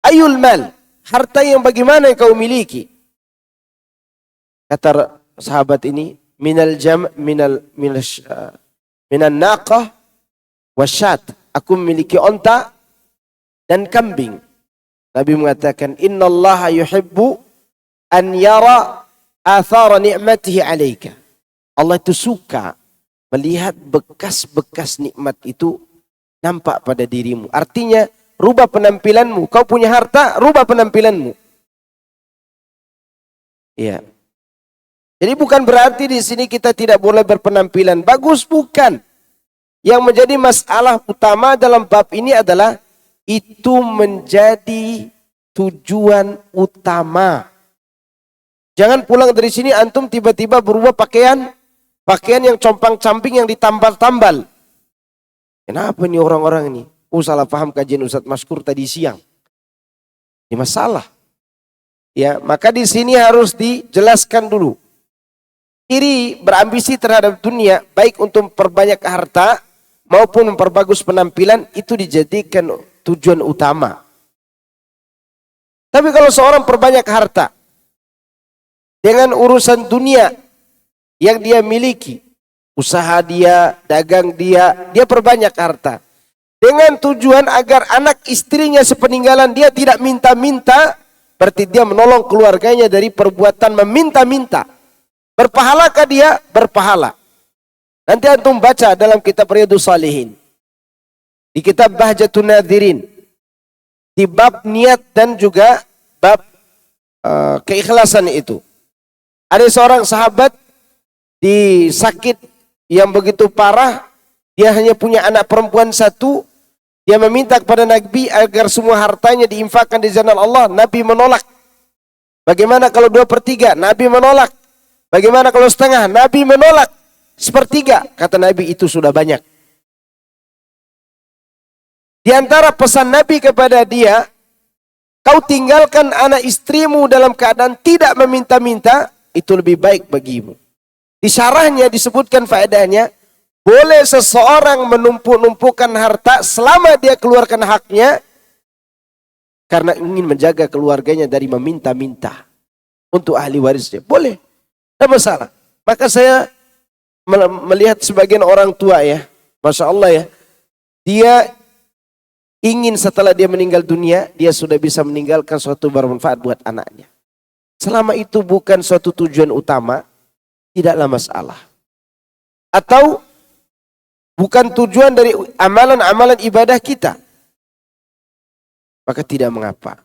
Ayul mal? Harta yang bagaimana yang kau miliki? Kata sahabat ini, minal naqah wasyat. Aku memiliki onta dan kambing. Nabi mengatakan, innallaha yuhibbu an yara athara ni'matihi alaika. Allah itu suka melihat bekas-bekas nikmat itu nampak pada dirimu. Artinya, rubah penampilanmu. Kau punya harta, rubah penampilanmu. Iya. Jadi bukan berarti di sini kita tidak boleh berpenampilan bagus, bukan. Yang menjadi masalah utama dalam bab ini adalah itu menjadi tujuan utama. Jangan pulang dari sini antum tiba-tiba berubah pakaian yang compang-camping yang ditambal-tambal. Kenapa nih orang-orang ini? Salah paham kajian Ustadz Maskur tadi siang. Ini masalah. Ya, maka di sini harus dijelaskan dulu. Iri berambisi terhadap dunia baik untuk memperbanyak harta maupun memperbagus penampilan itu dijadikan tujuan utama. Tapi kalau seorang perbanyak harta dengan urusan dunia yang dia miliki, usaha dia, dagang dia, dia perbanyak harta dengan tujuan agar anak istrinya sepeninggalan dia tidak minta-minta, berarti dia menolong keluarganya dari perbuatan meminta-minta. Berpahalakah dia? Berpahala. Nanti antum baca dalam kitab Riyadhus Shalihin, di kitab Bahjatun Nadhirin, di bab niat dan juga bab keikhlasan itu. Ada seorang sahabat di sakit yang begitu parah, dia hanya punya anak perempuan satu, dia meminta kepada Nabi agar semua hartanya diinfakkan di jalan Allah. Nabi menolak. Bagaimana kalau 2/3? Nabi menolak. Bagaimana kalau setengah? Nabi menolak. 1/3, kata Nabi, itu sudah banyak. Di antara pesan Nabi kepada dia, kau tinggalkan anak istrimu dalam keadaan tidak meminta-minta, itu lebih baik bagimu. Di syarahnya disebutkan faedahnya, boleh seseorang menumpuk-numpukan harta selama dia keluarkan haknya karena ingin menjaga keluarganya dari meminta-minta untuk ahli warisnya. Boleh, tidak masalah. Maka saya melihat sebagian orang tua ya, Masya Allah ya, dia ingin setelah dia meninggal dunia, dia sudah bisa meninggalkan suatu bermanfaat buat anaknya. Selama itu bukan suatu tujuan utama, tidaklah masalah. Atau bukan tujuan dari amalan-amalan ibadah kita, maka tidak mengapa.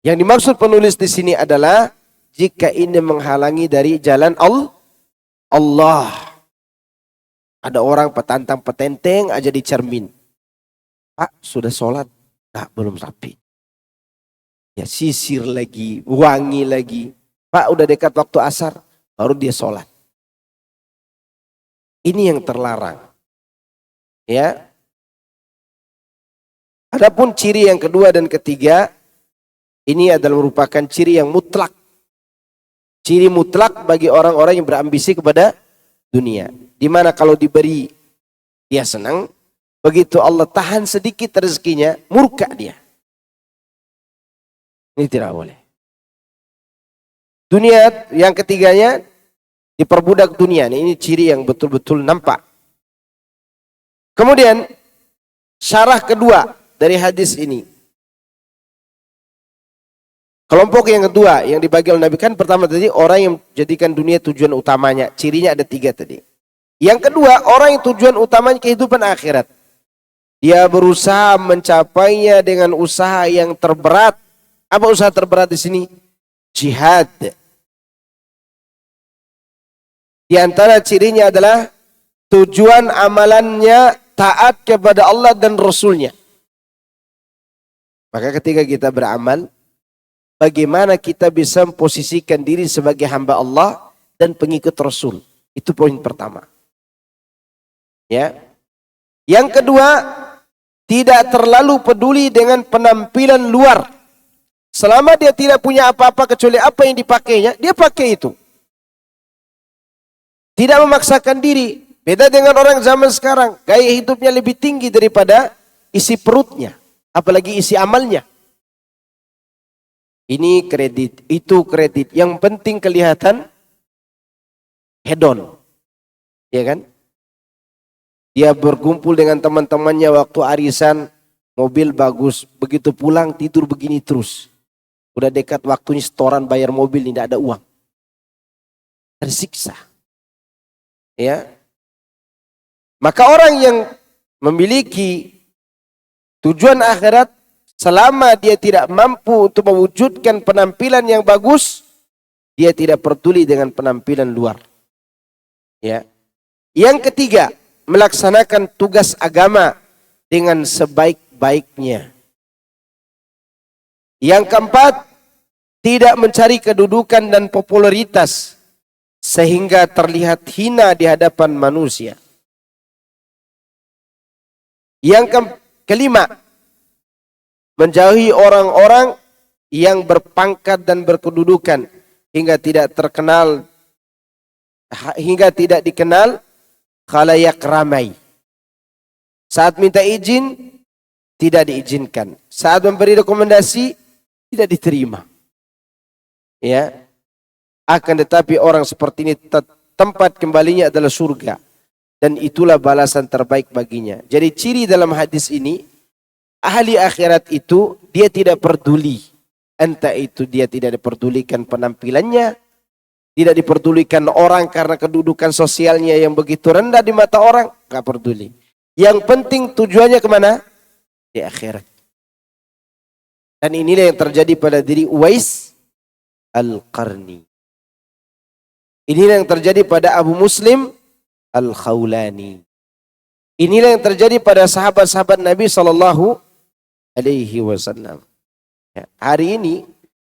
Yang dimaksud penulis di sini adalah jika ini menghalangi dari jalan Allah. Ada orang petantang petenteng aja di cermin. Pak, sudah sholat? Nah, belum rapi. Ya, sisir lagi, wangi lagi. Pak, udah dekat waktu asar, baru dia sholat. Ini yang terlarang. Ya. Adapun ciri yang kedua dan ketiga, ini adalah merupakan ciri yang mutlak. Ciri mutlak bagi orang-orang yang berambisi kepada dunia. Di mana kalau diberi, dia senang. Begitu Allah tahan sedikit rezekinya, murka dia. Ini tidak boleh. Dunia yang ketiganya, diperbudak dunia. Ini ciri yang betul-betul nampak. Kemudian, syarah kedua dari hadis ini. Kelompok yang kedua yang dibagi oleh Nabi, kan pertama tadi orang yang jadikan dunia tujuan utamanya. Cirinya ada 3 tadi. Yang kedua, orang yang tujuan utamanya kehidupan akhirat. Dia berusaha mencapainya dengan usaha yang terberat. Apa usaha terberat di sini? Jihad. Di antara cirinya adalah tujuan amalannya taat kepada Allah dan Rasulnya. Maka ketika kita beramal, bagaimana kita bisa memposisikan diri sebagai hamba Allah dan pengikut Rasul. Itu poin pertama. Ya. Yang kedua, tidak terlalu peduli dengan penampilan luar. Selama dia tidak punya apa-apa kecuali apa yang dipakainya, dia pakai itu. Tidak memaksakan diri. Beda dengan orang zaman sekarang. Gaya hidupnya lebih tinggi daripada isi perutnya. Apalagi isi amalnya. Ini kredit, itu kredit. Yang penting kelihatan hedon. Ya kan? Dia berkumpul dengan teman-temannya waktu arisan, mobil bagus. Begitu pulang tidur begini terus. Udah dekat waktunya setoran bayar mobil, tidak ada uang. Tersiksa. Ya. Maka orang yang memiliki tujuan akhirat, selama dia tidak mampu untuk mewujudkan penampilan yang bagus, dia tidak peduli dengan penampilan luar. Ya. Yang ketiga, melaksanakan tugas agama dengan sebaik-baiknya. Yang keempat, tidak mencari kedudukan dan popularitas sehingga terlihat hina di hadapan manusia. Yang kelima, menjauhi orang-orang yang berpangkat dan berkedudukan hingga tidak dikenal khalayak ramai. Saat minta izin, tidak diizinkan. Saat memberi rekomendasi, tidak diterima. Ya, akan tetapi orang seperti ini tempat kembalinya adalah surga. Dan itulah balasan terbaik baginya. Jadi ciri dalam hadis ini, ahli akhirat itu dia tidak peduli. Entah itu dia tidak diperdulikan penampilannya, tidak diperdulikan orang karena kedudukan sosialnya yang begitu rendah di mata orang, gak peduli. Yang penting tujuannya kemana? Di akhirat. Dan inilah yang terjadi pada diri Uwais Al-Qarni. Inilah yang terjadi pada Abu Muslim Al-Khawlani. Inilah yang terjadi pada sahabat-sahabat Nabi Sallallahu Alaihi Wasallam. Ya, hari ini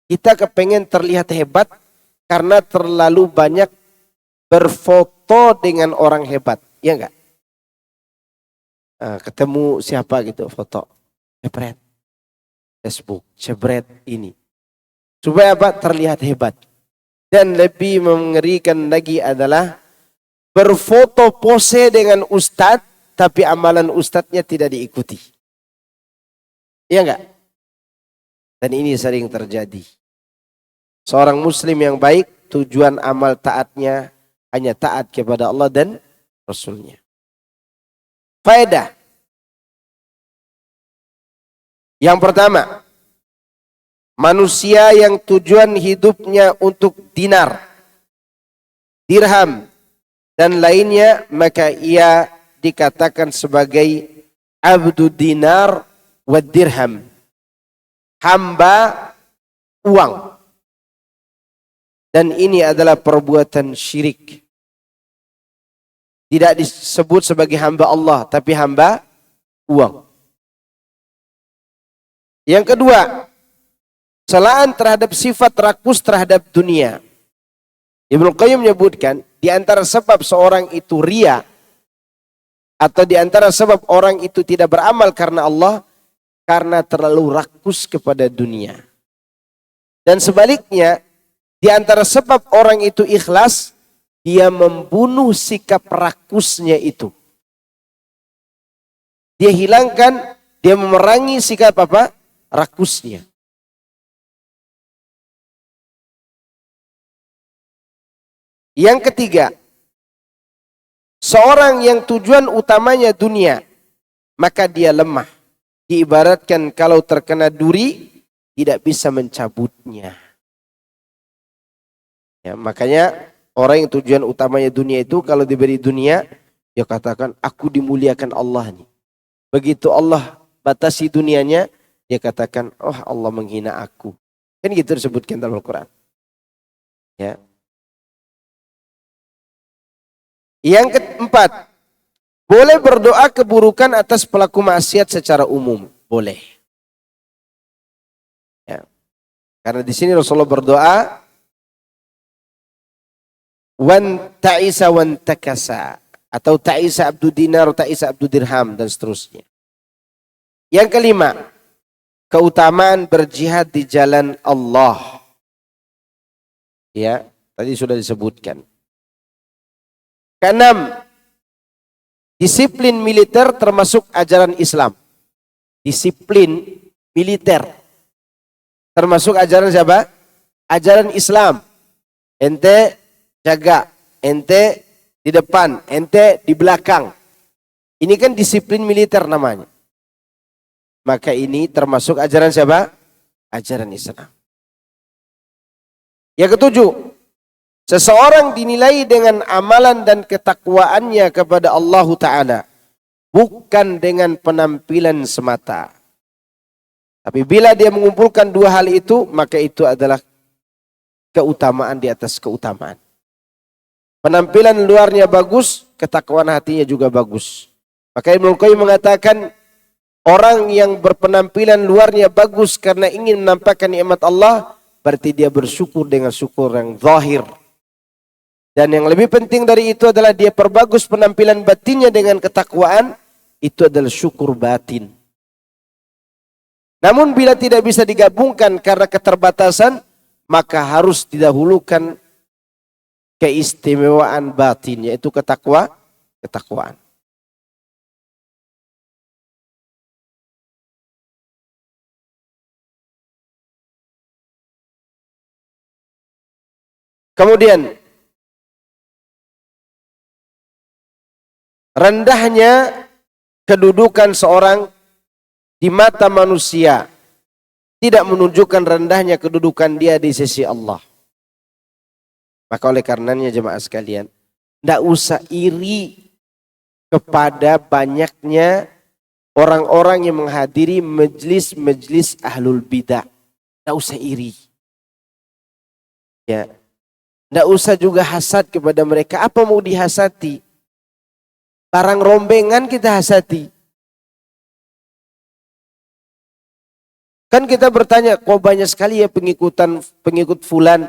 kita kepengen terlihat hebat karena terlalu banyak berfoto dengan orang hebat, ya enggak? Ketemu siapa gitu foto, jebret Facebook, jebret ini, supaya apa? Terlihat hebat. Dan lebih mengerikan lagi adalah berfoto pose dengan ustadz, tapi amalan ustadznya tidak diikuti, ya enggak? Dan ini sering terjadi. Seorang muslim yang baik, tujuan amal taatnya hanya taat kepada Allah dan Rasulnya. Faedah. Yang pertama, manusia yang tujuan hidupnya untuk dinar, dirham, dan lainnya, maka ia dikatakan sebagai abdu dinar wa dirham. Hamba uang. Dan ini adalah perbuatan syirik. Tidak disebut sebagai hamba Allah, tapi hamba uang. Yang kedua, celaan terhadap sifat rakus terhadap dunia. Ibnu Qayyim menyebutkan, di antara sebab seorang itu ria, atau di antara sebab orang itu tidak beramal karena Allah, karena terlalu rakus kepada dunia. Dan sebaliknya, di antara sebab orang itu ikhlas, dia membunuh sikap rakusnya itu. Dia hilangkan, dia memerangi sikap apa? Rakusnya. Yang ketiga, seorang yang tujuan utamanya dunia, maka dia lemah. Diibaratkan kalau terkena duri, tidak bisa mencabutnya. Ya, makanya orang yang tujuan utamanya dunia itu, kalau diberi dunia, dia katakan, aku dimuliakan Allah nih. Begitu Allah batasi dunianya, dia katakan, oh Allah menghina aku. Kan gitu disebutkan dalam Al-Quran. Ya. Yang keempat, boleh berdoa keburukan atas pelaku maksiat secara umum. Boleh. Ya. Karena di sini Rasulullah berdoa, wan ta'isa wan takasa, atau ta'isa abdu dinar, ta'isa abdu dirham, dan seterusnya. Yang kelima, keutamaan berjihad di jalan Allah. Ya, tadi sudah disebutkan. Keenam, disiplin militer termasuk ajaran Islam. Disiplin militer termasuk ajaran siapa? Ajaran Islam. Ente jaga, ente di depan, ente di belakang. Ini kan disiplin militer namanya. Maka ini termasuk ajaran siapa? Ajaran Islam. Yang ketujuh, seseorang dinilai dengan amalan dan ketakwaannya kepada Allah Ta'ala, bukan dengan penampilan semata. Tapi bila dia mengumpulkan dua hal itu, maka itu adalah keutamaan di atas keutamaan. Penampilan luarnya bagus, ketakwaan hatinya juga bagus. Maka Ibnu Qayyim mengatakan, orang yang berpenampilan luarnya bagus karena ingin menampakkan nikmat Allah, berarti dia bersyukur dengan syukur yang zahir. Dan yang lebih penting dari itu adalah dia perbagus penampilan batinnya dengan ketakwaan, itu adalah syukur batin. Namun bila tidak bisa digabungkan karena keterbatasan, maka harus didahulukan keistimewaan batin, yaitu ketakwaan. Kemudian rendahnya kedudukan seorang di mata manusia tidak menunjukkan rendahnya kedudukan dia di sisi Allah. Maka oleh karenanya jemaah sekalian, tidak usah iri kepada banyaknya orang-orang yang menghadiri majlis-majlis ahlul bidah. Tidak usah iri. Ya. Tidak usah juga hasad kepada mereka. Apa mau dihasati? Barang rombengan kita hasati. Kan kita bertanya, kok banyak sekali ya pengikut fulan.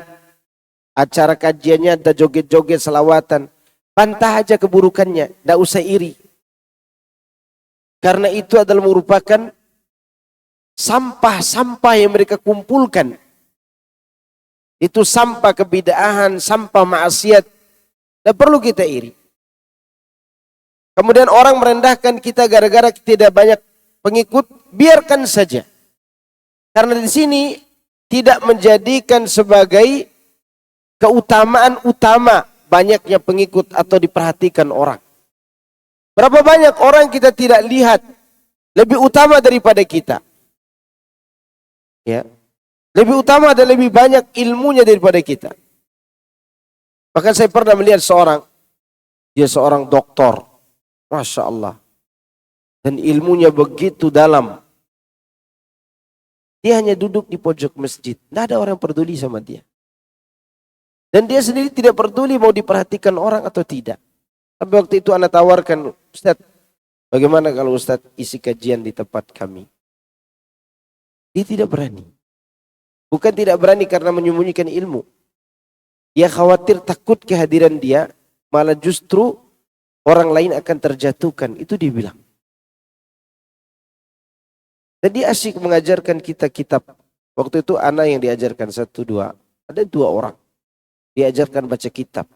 Acara kajiannya ada joget-joget selawatan. Bantah aja keburukannya. Tidak usah iri. Karena itu adalah merupakan sampah-sampah yang mereka kumpulkan. Itu sampah kebid'ahan, sampah maksiat. Tidak perlu kita iri. Kemudian orang merendahkan kita gara-gara tidak banyak pengikut, biarkan saja. Karena di sini tidak menjadikan sebagai keutamaan utama banyaknya pengikut atau diperhatikan orang. Berapa banyak orang kita tidak lihat lebih utama daripada kita. Ya. Lebih utama dan lebih banyak ilmunya daripada kita. Bahkan saya pernah melihat dia seorang doktor. Masya Allah. Dan ilmunya begitu dalam. Dia hanya duduk di pojok masjid. Tidak ada orang peduli sama dia. Dan dia sendiri tidak peduli mau diperhatikan orang atau tidak. Tapi waktu itu anak tawarkan, Ustaz, bagaimana kalau Ustaz isi kajian di tempat kami? Dia tidak berani. Bukan tidak berani karena menyembunyikan ilmu. Dia khawatir takut kehadiran dia, malah justru orang lain akan terjatuhkan. Itu dia bilang. Dan dia asyik mengajarkan kita kitab. Waktu itu anak yang diajarkan 1, 2. Ada 2 orang. Diajarkan baca kitab.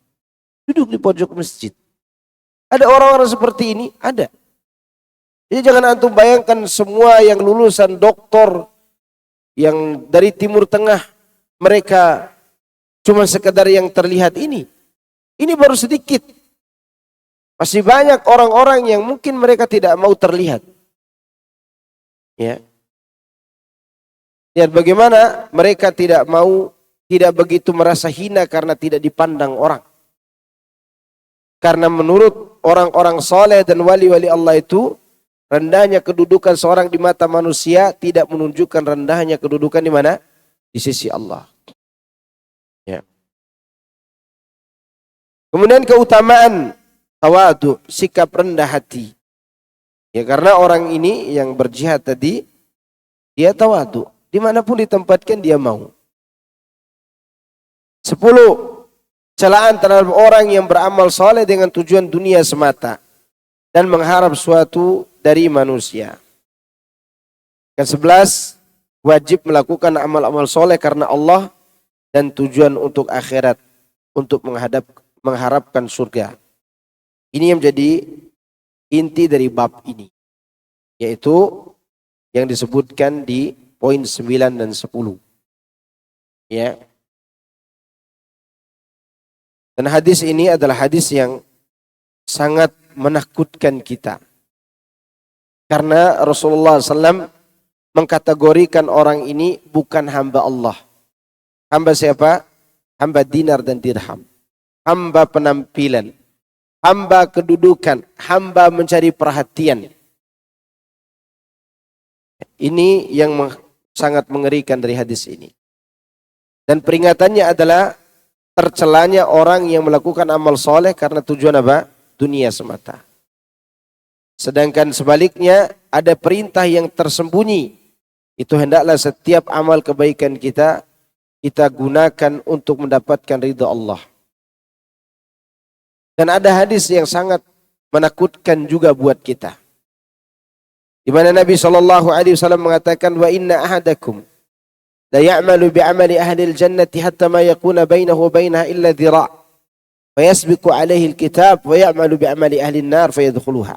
Duduk di pojok masjid. Ada orang-orang seperti ini? Ada. Jadi jangan antum bayangkan semua yang lulusan doktor yang dari Timur Tengah, mereka cuma sekedar yang terlihat ini. Ini baru sedikit. Masih banyak orang-orang yang mungkin mereka tidak mau terlihat. Ya. Lihat bagaimana mereka tidak begitu merasa hina karena tidak dipandang orang. Karena menurut orang-orang soleh dan wali-wali Allah itu, rendahnya kedudukan seorang di mata manusia tidak menunjukkan rendahnya kedudukan di mana? Di sisi Allah. Ya. Kemudian keutamaan tawadu, sikap rendah hati. Ya, karena orang ini yang berjihad tadi, dia tawadu. Dimanapun ditempatkan dia mau. 10. Celaan terhadap orang yang beramal soleh dengan tujuan dunia semata. Dan mengharap suatu dari manusia. Ke-11, wajib melakukan amal-amal soleh karena Allah dan tujuan untuk akhirat, untuk mengharapkan surga. Ini yang menjadi inti dari bab ini, yaitu yang disebutkan di poin 9 dan 10. Ya. Dan hadis ini adalah hadis yang sangat menakutkan kita. Karena Rasulullah SAW mengkategorikan orang ini bukan hamba Allah. Hamba siapa? Hamba dinar dan dirham. Hamba penampilan. Hamba kedudukan. Hamba mencari perhatian. Ini yang sangat mengerikan dari hadis ini. Dan peringatannya adalah tercelanya orang yang melakukan amal soleh karena tujuan apa? Dunia semata. Sedangkan sebaliknya ada perintah yang tersembunyi. Itu hendaklah setiap amal kebaikan kita gunakan untuk mendapatkan ridha Allah. Dan ada hadis yang sangat menakutkan juga buat kita. Di mana Nabi SAW mengatakan, wa inna ahadakum la ya'malu bi'amali ahli al-jannati hatta ma yakuna bainahu wa bainaha illa dhira'. fayasbiqu alaihi alkitab wa ya'malu bi'amali ahli an-nar fayadkhuluha.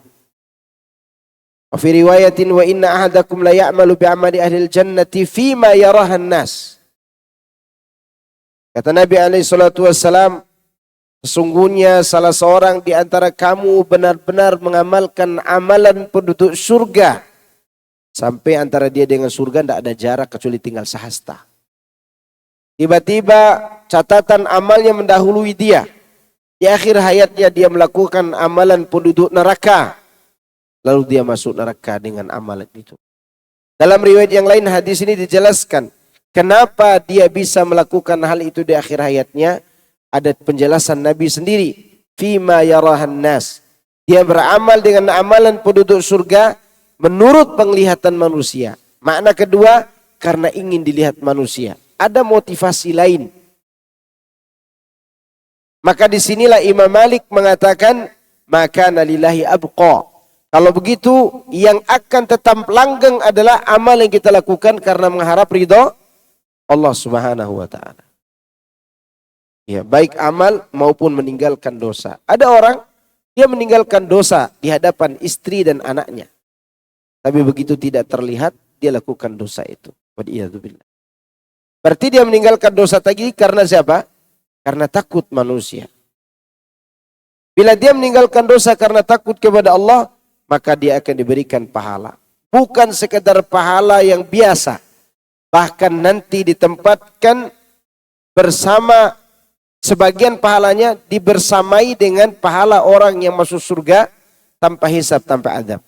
Wa fi riwayatin wa inna ahadakum la ya'malu bi'amali ahli al-jannati fima yaraha an-nas. Kata Nabi alaihi salatu wassalam, sesungguhnya salah seorang di antara kamu benar-benar mengamalkan amalan penduduk surga sampai antara dia dengan surga tidak ada jarak kecuali tinggal sehasta. Tiba-tiba catatan amalnya mendahului dia. Di akhir hayatnya dia melakukan amalan penduduk neraka. Lalu dia masuk neraka dengan amalan itu. Dalam riwayat yang lain hadis ini dijelaskan kenapa dia bisa melakukan hal itu di akhir hayatnya. Ada penjelasan Nabi sendiri. Fima yarahan nas. Dia beramal dengan amalan penduduk surga menurut penglihatan manusia. Makna kedua, karena ingin dilihat manusia. Ada motivasi lain. Maka disinilah Imam Malik mengatakan, maka nalillahi abqa. Kalau begitu, yang akan tetap langgeng adalah amal yang kita lakukan karena mengharap ridho Allah Subhanahu wa ta'ala. Ya, baik amal maupun meninggalkan dosa. Ada orang, dia meninggalkan dosa di hadapan istri dan anaknya. Tapi begitu tidak terlihat, dia lakukan dosa itu. Waliyadzubillah. Berarti dia meninggalkan dosa tadi karena siapa? Karena takut manusia. Bila dia meninggalkan dosa karena takut kepada Allah, maka dia akan diberikan pahala. Bukan sekedar pahala yang biasa. Bahkan nanti ditempatkan bersama, sebagian pahalanya dibersamai dengan pahala orang yang masuk surga tanpa hisab, tanpa adab.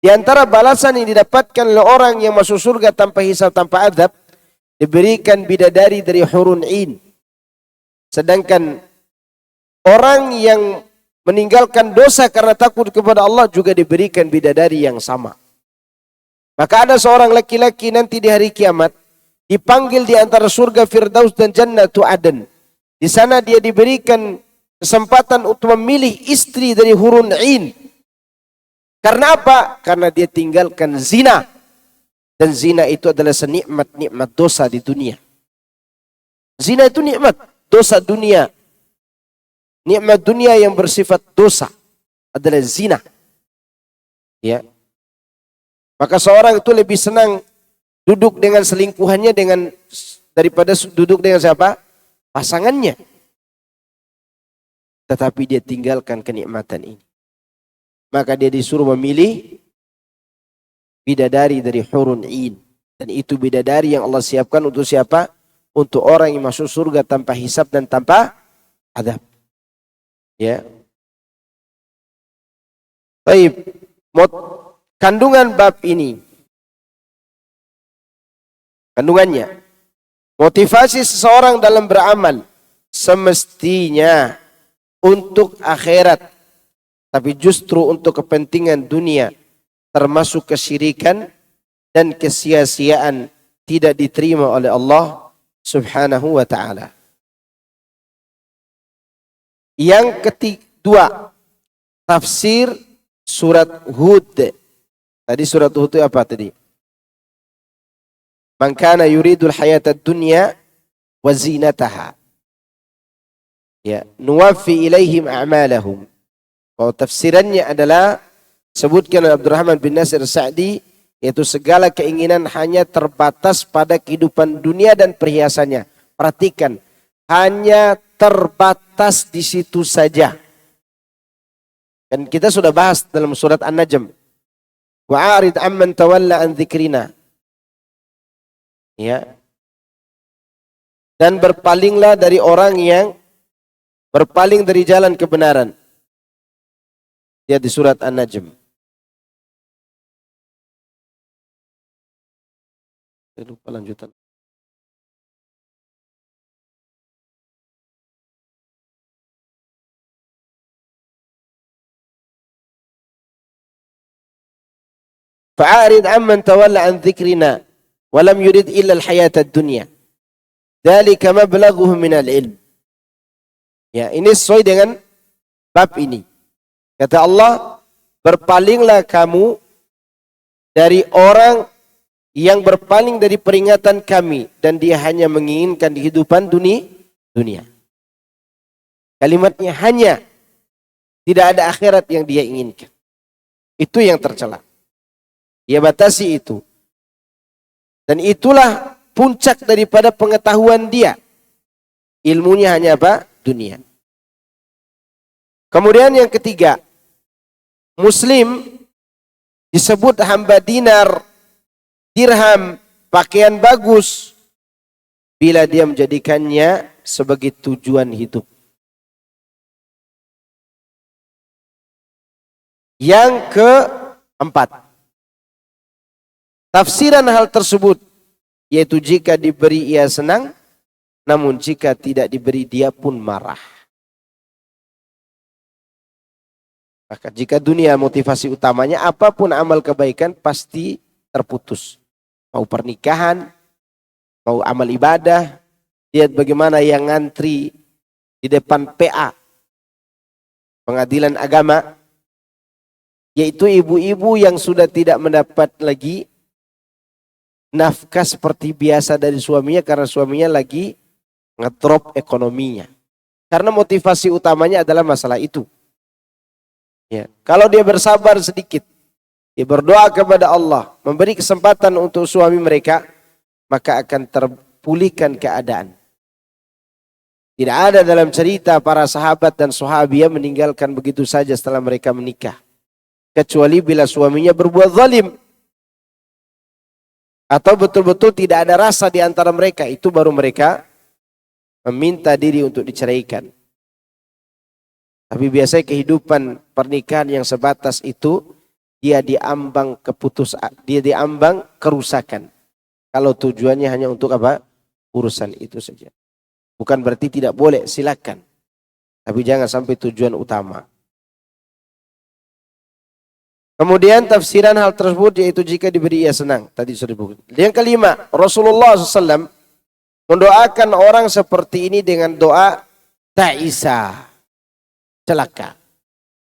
Di antara balasan yang didapatkan oleh orang yang masuk surga tanpa hisab, tanpa adab, diberikan bidadari dari hurun ain. Sedangkan orang yang meninggalkan dosa karena takut kepada Allah juga diberikan bidadari yang sama. Maka ada seorang laki-laki nanti di hari kiamat dipanggil di antara surga Firdaus dan Jannatu Aden. Di sana dia diberikan kesempatan untuk memilih istri dari hurun ain. Karena apa? Karena dia tinggalkan zina. Dan zina itu adalah senikmat-nikmat dosa di dunia. Zina itu nikmat. Dosa dunia. Nikmat dunia yang bersifat dosa adalah zina. Ya. Maka seorang itu lebih senang duduk dengan selingkuhannya daripada duduk dengan siapa? Pasangannya. Tetapi dia tinggalkan kenikmatan ini. Maka dia disuruh memilih bidadari dari hurun ain. Dan itu bidadari yang Allah siapkan untuk siapa? Untuk orang yang masuk surga tanpa hisab dan tanpa adab. Ya. Baik. Kandungan bab ini. Kandungannya. Motivasi seseorang dalam beramal semestinya untuk akhirat. Tapi justru untuk kepentingan dunia. Termasuk kesyirikan dan kesia-siaan tidak diterima oleh Allah Subhanahu wa ta'ala. Yang kedua, tafsir surat Hud. Tadi surat Hud itu apa tadi? Man kana yuridul hayatad dunya wa zinataha. Ya, nuwaffi ilaihim a'malahum. Kalau tafsirannya adalah sebutkan oleh Abdurrahman bin Nasir Sa'di, yaitu segala keinginan hanya terbatas pada kehidupan dunia dan perhiasannya. Perhatikan, hanya terbatas di situ saja. Dan kita sudah bahas dalam surat An-Najm. Wa'arid amman tawalla an dzikrina. Ya. Dan berpalinglah dari orang yang berpaling dari jalan kebenaran. Dia di surat An-Najm. Saya lupa lanjutan. Fa'arid amman tawalla an dzikrina wa lam yurid illa al-hayata ad-dunya. Dzalika mablaghuhum minal ilm. Ya, ini sesuai dengan bab ini. Kata Allah, berpalinglah kamu dari orang yang berpaling dari peringatan kami dan dia hanya menginginkan kehidupan dunia. Kalimatnya hanya, tidak ada akhirat yang dia inginkan. Itu yang tercela. Dia batasi itu. Dan itulah puncak daripada pengetahuan dia. Ilmunya hanya apa? Dunia. Kemudian yang ketiga, Muslim disebut hamba dinar, dirham, pakaian bagus, bila dia menjadikannya sebagai tujuan hidup. Yang keempat, tafsiran hal tersebut, yaitu jika diberi ia senang, namun jika tidak diberi dia pun marah. Maka jika dunia motivasi utamanya, apapun amal kebaikan pasti terputus. Mau pernikahan, mau amal ibadah, lihat bagaimana yang ngantri di depan PA, pengadilan agama, yaitu ibu-ibu yang sudah tidak mendapat lagi nafkah seperti biasa dari suaminya karena suaminya lagi ngedrop ekonominya. Karena motivasi utamanya adalah masalah itu. Ya, kalau dia bersabar sedikit, dia berdoa kepada Allah, memberi kesempatan untuk suami mereka, maka akan terpulihkan keadaan. Tidak ada dalam cerita para sahabat dan sahabiah meninggalkan begitu saja setelah mereka menikah. Kecuali bila suaminya berbuat zalim. Atau betul-betul tidak ada rasa di antara mereka, itu baru mereka meminta diri untuk diceraikan. Tapi biasanya kehidupan pernikahan yang sebatas itu, dia diambang kerusakan. Kalau tujuannya hanya untuk apa? Urusan itu saja. Bukan berarti tidak boleh, silakan. Tapi jangan sampai tujuan utama. Kemudian tafsiran hal tersebut yaitu jika diberi ia senang. Tadi sudah disebut. Yang kelima, Rasulullah SAW mendoakan orang seperti ini dengan doa ta'isa, celaka.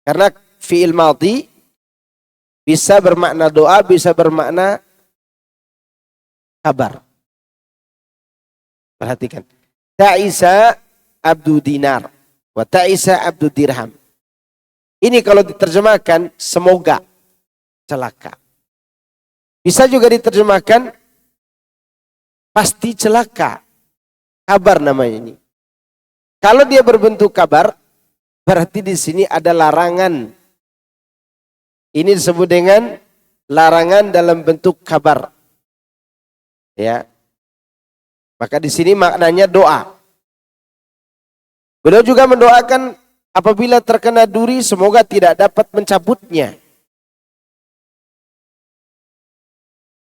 Karena fi'il madhi bisa bermakna doa, bisa bermakna kabar. Perhatikan. Ta'isa abdu dinar wa ta'isa abdu dirham. Ini kalau diterjemahkan semoga celaka. Bisa juga diterjemahkan pasti celaka. Kabar namanya ini. Kalau dia berbentuk kabar, berarti di sini ada larangan. Ini disebut dengan larangan dalam bentuk kabar. Ya. Maka di sini maknanya doa. Beliau juga mendoakan apabila terkena duri semoga tidak dapat mencabutnya.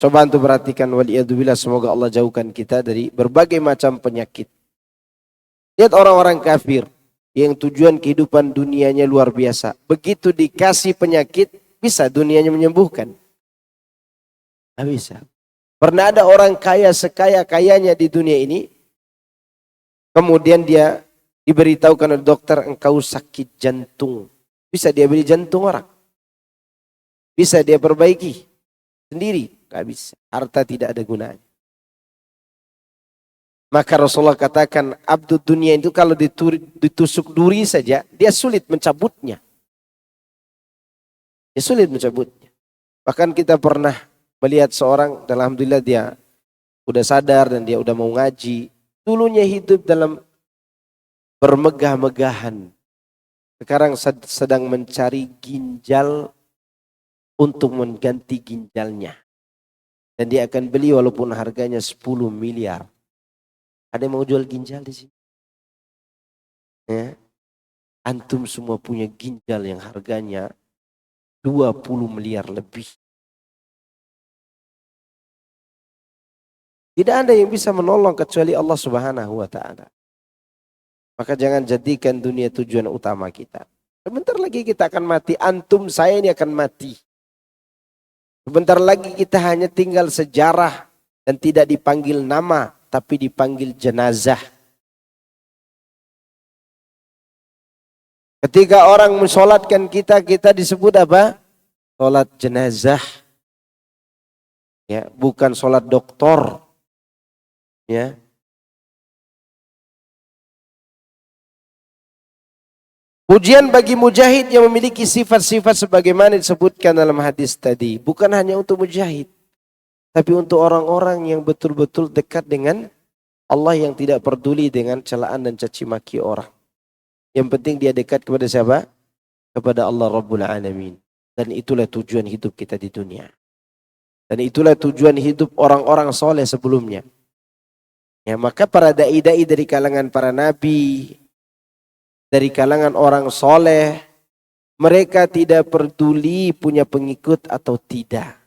Coba untuk perhatikan, waliyadzubillah, semoga Allah jauhkan kita dari berbagai macam penyakit. Lihat orang-orang kafir yang tujuan kehidupan dunianya luar biasa. Begitu dikasih penyakit, bisa dunianya menyembuhkan? Tidak bisa. Pernah ada orang kaya sekaya-kayanya di dunia ini, kemudian dia diberitahukan oleh dokter, engkau sakit jantung. Bisa dia beli jantung orang? Bisa dia perbaiki sendiri? Gak bisa. Harta tidak ada gunanya. Maka Rasulullah katakan, abdu dunia itu kalau ditusuk duri saja, dia sulit mencabutnya. Dia sulit mencabutnya. Bahkan kita pernah melihat seorang, alhamdulillah dia udah sadar dan dia udah mau ngaji. Dulunya hidup dalam bermegah-megahan. Sekarang sedang mencari ginjal untuk mengganti ginjalnya. Dan dia akan beli walaupun harganya 10 miliar. Ada yang mau jual ginjal di sini? Ya. Antum semua punya ginjal yang harganya 20 miliar lebih. Tidak ada yang bisa menolong kecuali Allah Subhanahu wa ta'ala. Maka jangan jadikan dunia tujuan utama kita. Sebentar lagi kita akan mati. Antum, saya ini akan mati. Sebentar lagi kita hanya tinggal sejarah dan tidak dipanggil nama, tapi dipanggil jenazah. Ketika orang mensolatkan kita, kita disebut apa? Solat jenazah. Ya, bukan solat doktor. Ya. Pujian bagi mujahid yang memiliki sifat-sifat sebagaimana disebutkan dalam hadis tadi. Bukan hanya untuk mujahid, tapi untuk orang-orang yang betul-betul dekat dengan Allah, yang tidak peduli dengan celaan dan caci maki orang. Yang penting dia dekat kepada siapa? Kepada Allah Rabbul Alamin. Dan itulah tujuan hidup kita di dunia. Dan itulah tujuan hidup orang-orang soleh sebelumnya. Ya, maka para dai-dai dari kalangan para nabi, dari kalangan orang soleh, mereka tidak peduli punya pengikut atau tidak.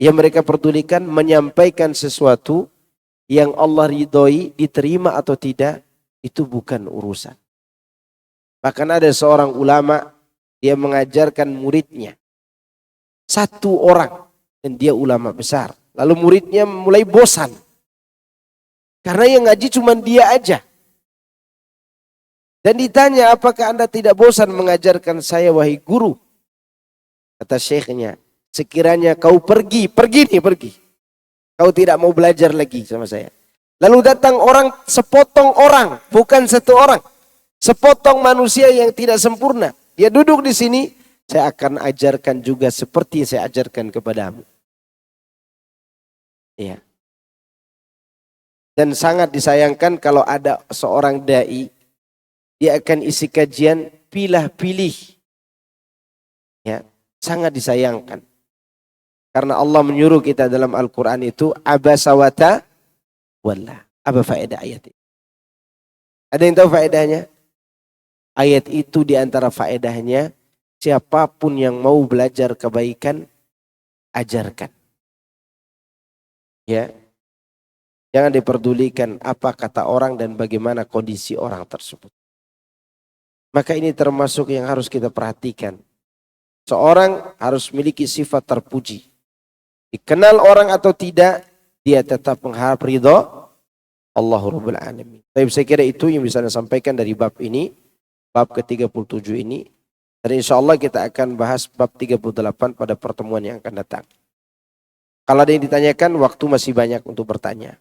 Yang mereka pedulikan menyampaikan sesuatu yang Allah ridhoi, diterima atau tidak, itu bukan urusan. Bahkan ada seorang ulama, dia mengajarkan muridnya, satu orang, dan dia ulama besar. Lalu muridnya mulai bosan. Karena yang ngaji cuma dia aja. Dan ditanya, apakah Anda tidak bosan mengajarkan saya wahai guru? Kata syekhnya, sekiranya kau pergi nih. Kau tidak mau belajar lagi sama saya. Lalu datang orang, sepotong orang, bukan satu orang. Sepotong manusia yang tidak sempurna. Dia duduk di sini, saya akan ajarkan juga seperti yang saya ajarkan kepadamu. Iya. Dan sangat disayangkan kalau ada seorang dai, dia akan isi kajian pilih-pilih. Ya, sangat disayangkan. Karena Allah menyuruh kita dalam Al-Quran itu, abasa wa tawalla. Apa faedah ayat ini? Ada yang tahu faedahnya? Ayat itu diantara faedahnya, siapapun yang mau belajar kebaikan, ajarkan. Ya. Jangan diperdulikan apa kata orang dan bagaimana kondisi orang tersebut. Maka ini termasuk yang harus kita perhatikan. Seorang harus memiliki sifat terpuji. Dikenal orang atau tidak, dia tetap mengharap ridho Allah Rabbul Alamin. Tapi saya kira itu yang bisa saya sampaikan dari bab ini, bab ke-37 ini. Dan insya Allah kita akan bahas bab 38 pada pertemuan yang akan datang. Kalau ada yang ditanyakan, waktu masih banyak untuk bertanya.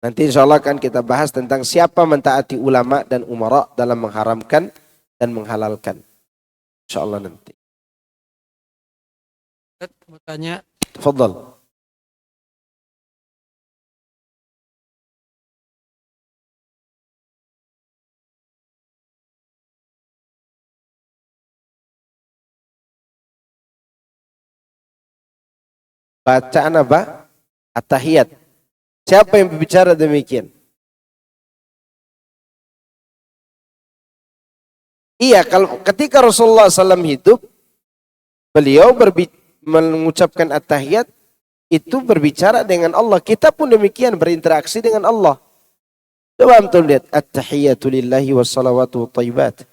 Nanti insya Allah akan kita bahas tentang siapa mentaati ulama dan umara dalam mengharamkan dan menghalalkan. Insya Allah nanti. Mau tanya. Tafadhal. Bacaan apa? At-tahiyat. Siapa yang berbicara demikian? Iya, kalau ketika Rasulullah SAW hidup, beliau mengucapkan at-tahiyat, itu berbicara dengan Allah. Kita pun demikian, berinteraksi dengan Allah. Coba antum lihat, at-tahiyatu lillahi wassalawatu wattayyibat.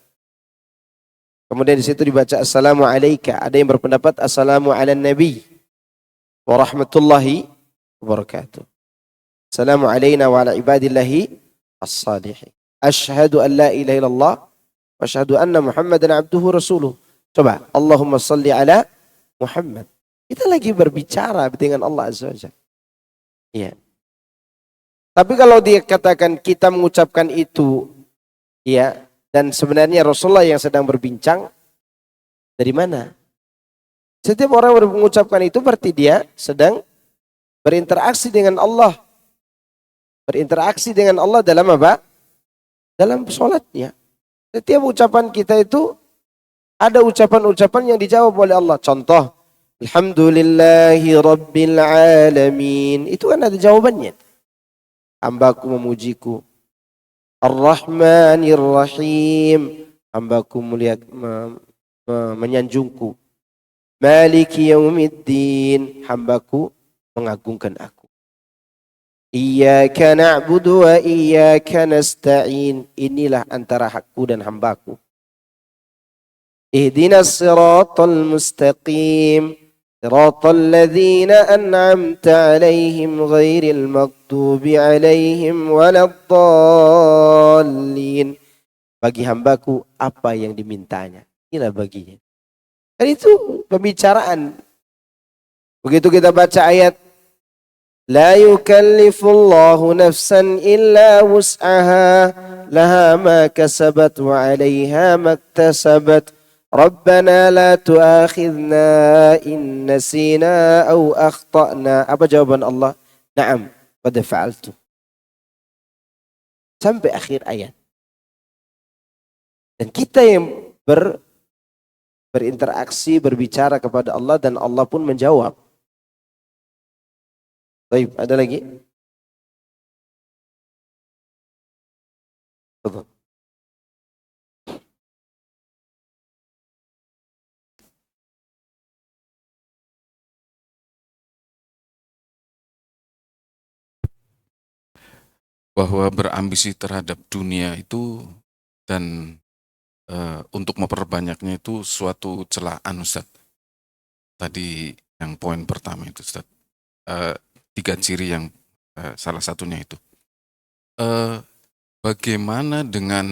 Kemudian di situ dibaca assalamu alayka. Ada yang berpendapat assalamu ala nabi wa rahmatullahi wabarakatuh. Assalamu alayna wa ala ibadillahi as-salihin. Ashhadu an la ilaha illallah wa ashhadu anna Muhammadan abduhu rasuluh. Coba, Allahumma salli ala Muhammad. Kita lagi berbicara dengan Allah Azza wa Jalla. Iya. Tapi kalau dia katakan kita mengucapkan itu, ya, dan sebenarnya Rasulullah yang sedang berbincang, dari mana? Setiap orang mengucapkan itu berarti dia sedang berinteraksi dengan Allah. Berinteraksi dengan Allah dalam apa? Dalam sholatnya. Setiap ucapan kita itu ada ucapan-ucapan yang dijawab oleh Allah. Contoh, Alhamdulillahi Rabbil Alamin. Itu kan ada jawabannya. Hambaku memujiku. Ar-Rahmanir Rahim. Hambaku menyanjungku. Maliki Yaumiddin. Hambaku mengagungkan aku. Iyyaka na'budu wa iyyaka nasta'in. Inilah antara hakku dan hambaku. Ihdinas siratal mustaqim. Siratal ladzina an'amta alaihim ghairil maghdubi alaihim waladdallin. Bagi hambaku apa yang dimintanya. Inilah baginya. Dan itu pembicaraan. Begitu kita baca ayat La yukallifullahu nafsan illa wus'aha laha ma kasabat wa 'alaiha maktasabat. Rabbana la tu'akhidna in nasina aw akhtana. Apa jawaban Allah? Na'am, qad fa'altu. Sampai akhir ayat. Dan kita yang berinteraksi, berbicara kepada Allah dan Allah pun menjawab. Baik, ada lagi? Betul. Bahwa berambisi terhadap dunia itu dan untuk memperbanyaknya itu suatu celaan, Ustaz. Tadi yang poin pertama itu, Ustaz. 3 ciri yang salah satunya itu. Bagaimana dengan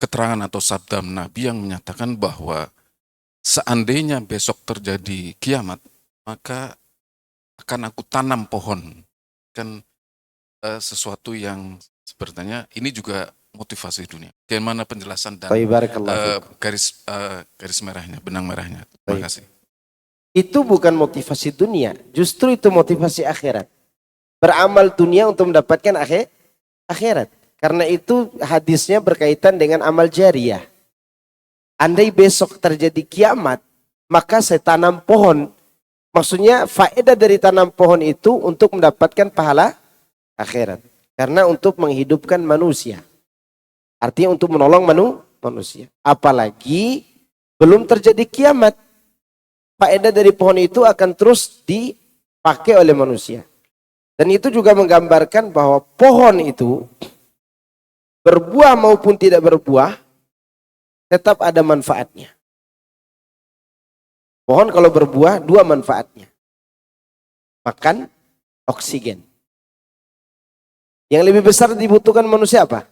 keterangan atau sabda Nabi yang menyatakan bahwa seandainya besok terjadi kiamat, maka akan aku tanam pohon. Kan sesuatu yang sebenarnya ini juga motivasi dunia. Bagaimana penjelasan dan garis merahnya, benang merahnya. Terima kasih. Itu bukan motivasi dunia, justru itu motivasi akhirat. Beramal dunia untuk mendapatkan akhirat. Karena itu hadisnya berkaitan dengan amal jariah. Andai besok terjadi kiamat, maka saya tanam pohon. Maksudnya faedah dari tanam pohon itu untuk mendapatkan pahala akhirat. Karena untuk menghidupkan manusia. Artinya untuk menolong manusia. Apalagi belum terjadi kiamat. Faedah dari pohon itu akan terus dipakai oleh manusia. Dan itu juga menggambarkan bahwa pohon itu berbuah maupun tidak berbuah tetap ada manfaatnya. Pohon kalau berbuah 2 manfaatnya. Makan, oksigen. Yang lebih besar dibutuhkan manusia apa?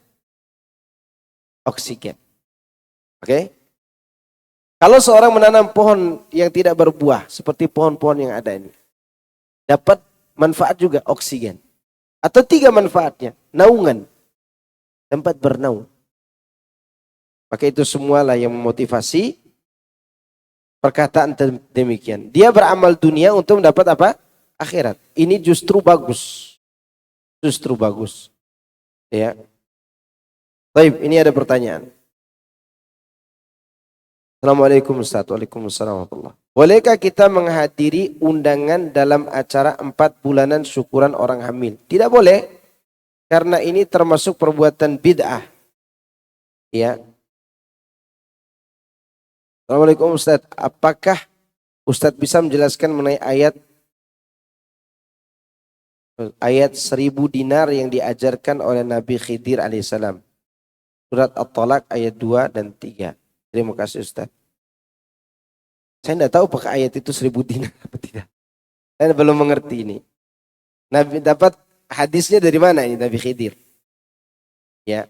Oksigen. Oke? Kalau seorang menanam pohon yang tidak berbuah, seperti pohon-pohon yang ada ini, dapat manfaat juga oksigen. Atau 3 manfaatnya, naungan, tempat bernaung. Maka itu semualah yang memotivasi perkataan demikian. Dia beramal dunia untuk mendapat apa? Akhirat. Ini justru bagus. Justru bagus. Ya. Baik, ini ada pertanyaan. Assalamualaikum Ustaz. Waalaikumsalam warahmatullahi wabarakatuh. Bolehkah kita menghadiri undangan dalam acara 4 bulanan syukuran orang hamil? Tidak boleh. Karena ini termasuk perbuatan bid'ah. Ya. Assalamualaikum Ustaz. Apakah Ustaz bisa menjelaskan mengenai ayat 1000 dinar yang diajarkan oleh Nabi Khidir alaihissalam? Surat At-Talaq ayat 2 dan 3. Terima kasih Ustaz. Saya tidak tahu apakah ayat itu 1000 dinar atau tidak. Saya belum mengerti ini. Nabi dapat hadisnya dari mana ini Nabi Khidir? Ya.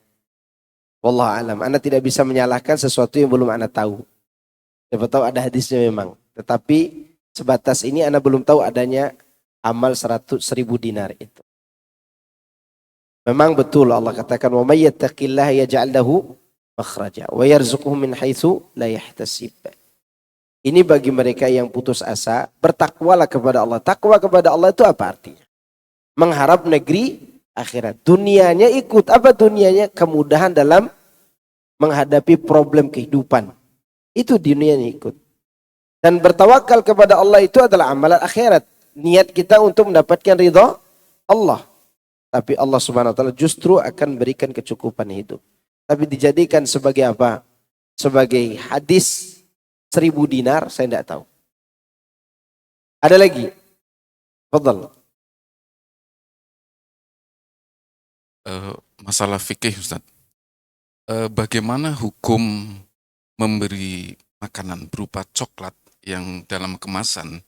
Wallahu alam. Anda tidak bisa menyalahkan sesuatu yang belum Anda tahu. Siapa tahu ada hadisnya memang. Tetapi sebatas ini Anda belum tahu adanya amal 1000 dinar itu. Memang betul Allah katakan wa may yattaqillaha yaj'al lahu makhraja wa yarzuquhu min haitsu la yahtasib. Ini bagi mereka yang putus asa, bertakwalah kepada Allah. Takwa kepada Allah itu apa artinya? Mengharap negeri akhirat. Dunianya ikut. Apa dunianya? Kemudahan dalam menghadapi problem kehidupan. Itu dunianya ikut. Dan bertawakal kepada Allah itu adalah amalan akhirat. Niat kita untuk mendapatkan ridha Allah. Tapi Allah Subhanahu wa taala justru akan berikan kecukupan hidup. Tapi dijadikan sebagai apa? Sebagai hadis 1000 dinar, saya tidak tahu. Ada lagi? Fadhal. Masalah fikih Ustaz. Bagaimana hukum memberi makanan berupa coklat yang dalam kemasan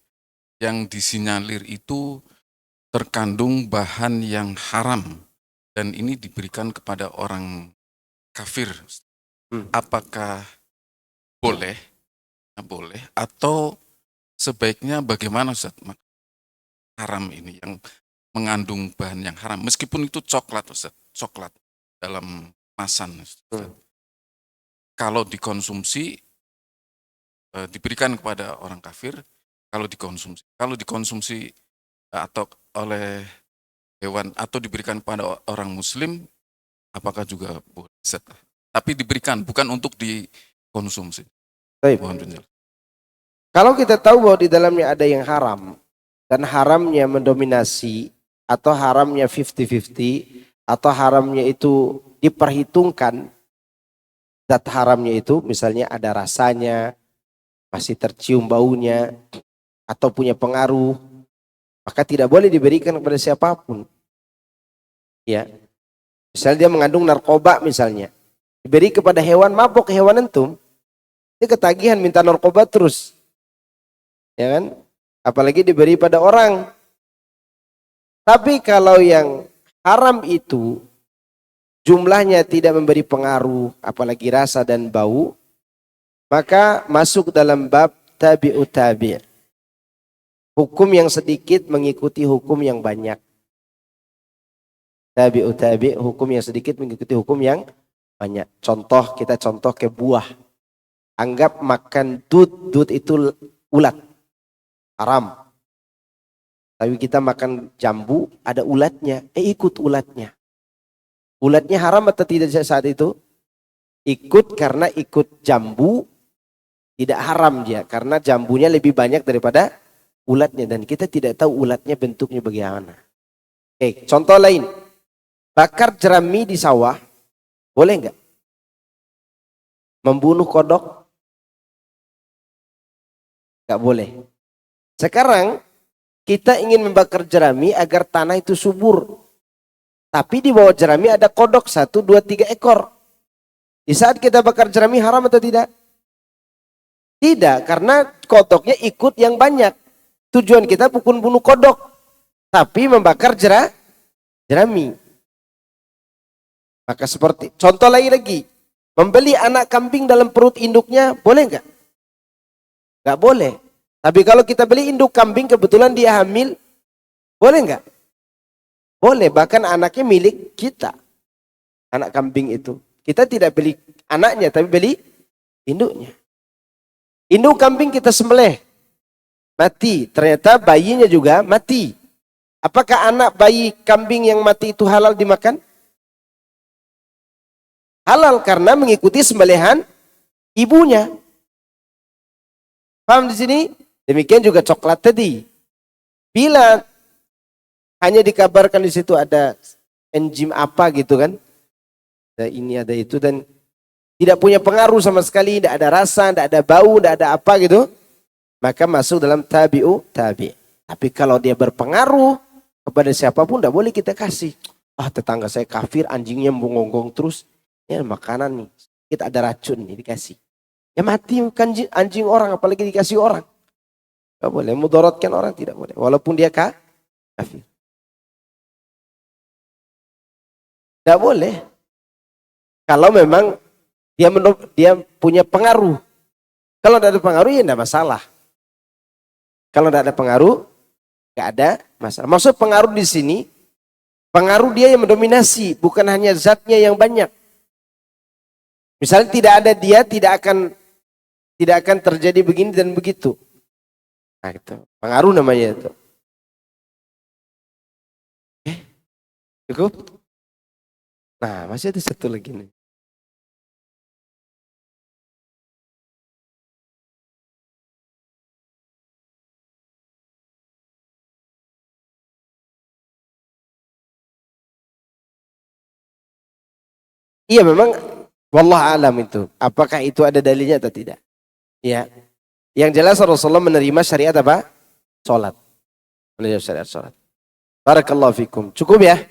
yang disinyalir itu terkandung bahan yang haram dan ini diberikan kepada orang kafir. Apakah boleh atau sebaiknya bagaimana Ustaz? haram ini, yang mengandung bahan yang haram. Meskipun itu coklat, Ustaz, coklat dalam kemasan. Ustaz. Kalau dikonsumsi, diberikan kepada orang kafir, kalau dikonsumsi atau oleh hewan atau diberikan kepada orang muslim, apakah juga boleh? Ustaz? Tapi diberikan, bukan untuk dikonsumsi. Baik. Mohon penjelasan. Kalau kita tahu bahwa di dalamnya ada yang haram dan haramnya mendominasi atau haramnya 50-50 atau haramnya itu diperhitungkan, zat haramnya itu misalnya ada rasanya, masih tercium baunya atau punya pengaruh, maka tidak boleh diberikan kepada siapapun. Ya. Misalnya dia mengandung narkoba misalnya, diberi kepada hewan, mabok hewan entum, dia ketagihan minta narkoba terus. Ya kan? Apalagi diberi pada orang. Tapi kalau yang haram itu jumlahnya tidak memberi pengaruh, apalagi rasa dan bau, maka masuk dalam bab tabi'u tabi'. Hukum yang sedikit mengikuti hukum yang banyak. Tabi'u tabi', hukum yang sedikit mengikuti hukum yang banyak. Contoh, kita contoh ke buah. Anggap makan dut itu ulat. Haram. Tapi kita makan jambu, ada ulatnya. Ikut ulatnya. Ulatnya haram atau tidak saat itu? Ikut karena ikut jambu, tidak haram dia. Karena jambunya lebih banyak daripada ulatnya. Dan kita tidak tahu ulatnya bentuknya bagaimana. Oke, contoh lain. Bakar jerami di sawah, boleh enggak? Membunuh kodok? Enggak boleh. Sekarang kita ingin membakar jerami agar tanah itu subur. Tapi di bawah jerami ada kodok 1, 2, 3 ekor. Di saat kita bakar jerami haram atau tidak? Tidak, karena kodoknya ikut yang banyak. Tujuan kita bukan bunuh kodok, tapi membakar jerami. Maka seperti contoh lain lagi, membeli anak kambing dalam perut induknya boleh enggak? Enggak boleh. Tapi kalau kita beli induk kambing kebetulan dia hamil, boleh enggak? Boleh, bahkan anaknya milik kita. Anak kambing itu. Kita tidak beli anaknya, tapi beli induknya. Induk kambing kita sembelih, mati. Ternyata bayinya juga mati. Apakah anak bayi kambing yang mati itu halal dimakan? Halal karena mengikuti sembelihan ibunya. Paham di sini? Demikian juga coklat tadi. Bila hanya dikabarkan di situ ada enzim apa gitu kan, ada ini ada itu dan tidak punya pengaruh sama sekali, tidak ada rasa, tidak ada bau, tidak ada apa gitu, maka masuk dalam tabi'u tabi'. Tapi kalau dia berpengaruh kepada siapapun, tidak boleh kita kasih. Tetangga saya kafir, anjingnya mengonggong terus, ya makanan nih, kita ada racun nih dikasih. Ya mati kan anjing orang, apalagi dikasih orang. Tidak boleh, mudaratkan orang tidak boleh, walaupun dia kafir. Tidak boleh. Kalau memang dia punya pengaruh. Kalau tidak ada pengaruh ya tidak masalah. Kalau tidak ada pengaruh, tidak ada masalah. Maksud pengaruh di sini, pengaruh dia yang mendominasi, bukan hanya zatnya yang banyak. Misalnya tidak ada dia, tidak akan terjadi begini dan begitu. Nah itu, pengaruh namanya itu. Cukup? Nah, masih ada satu lagi nih. Iya memang wallah alam itu. Apakah itu ada dalilnya atau tidak? Ya. Yang jelas Rasulullah menerima syariat apa? Salat. Menerima syariat salat. Barakallahu fikum. Cukup ya?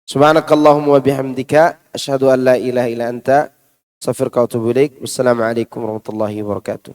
Subhanakallahumma wa bihamdika asyhadu an la ilaha illa anta astaghfiruka wa atubu ilaik. Wassalamualaikum warahmatullahi wabarakatuh.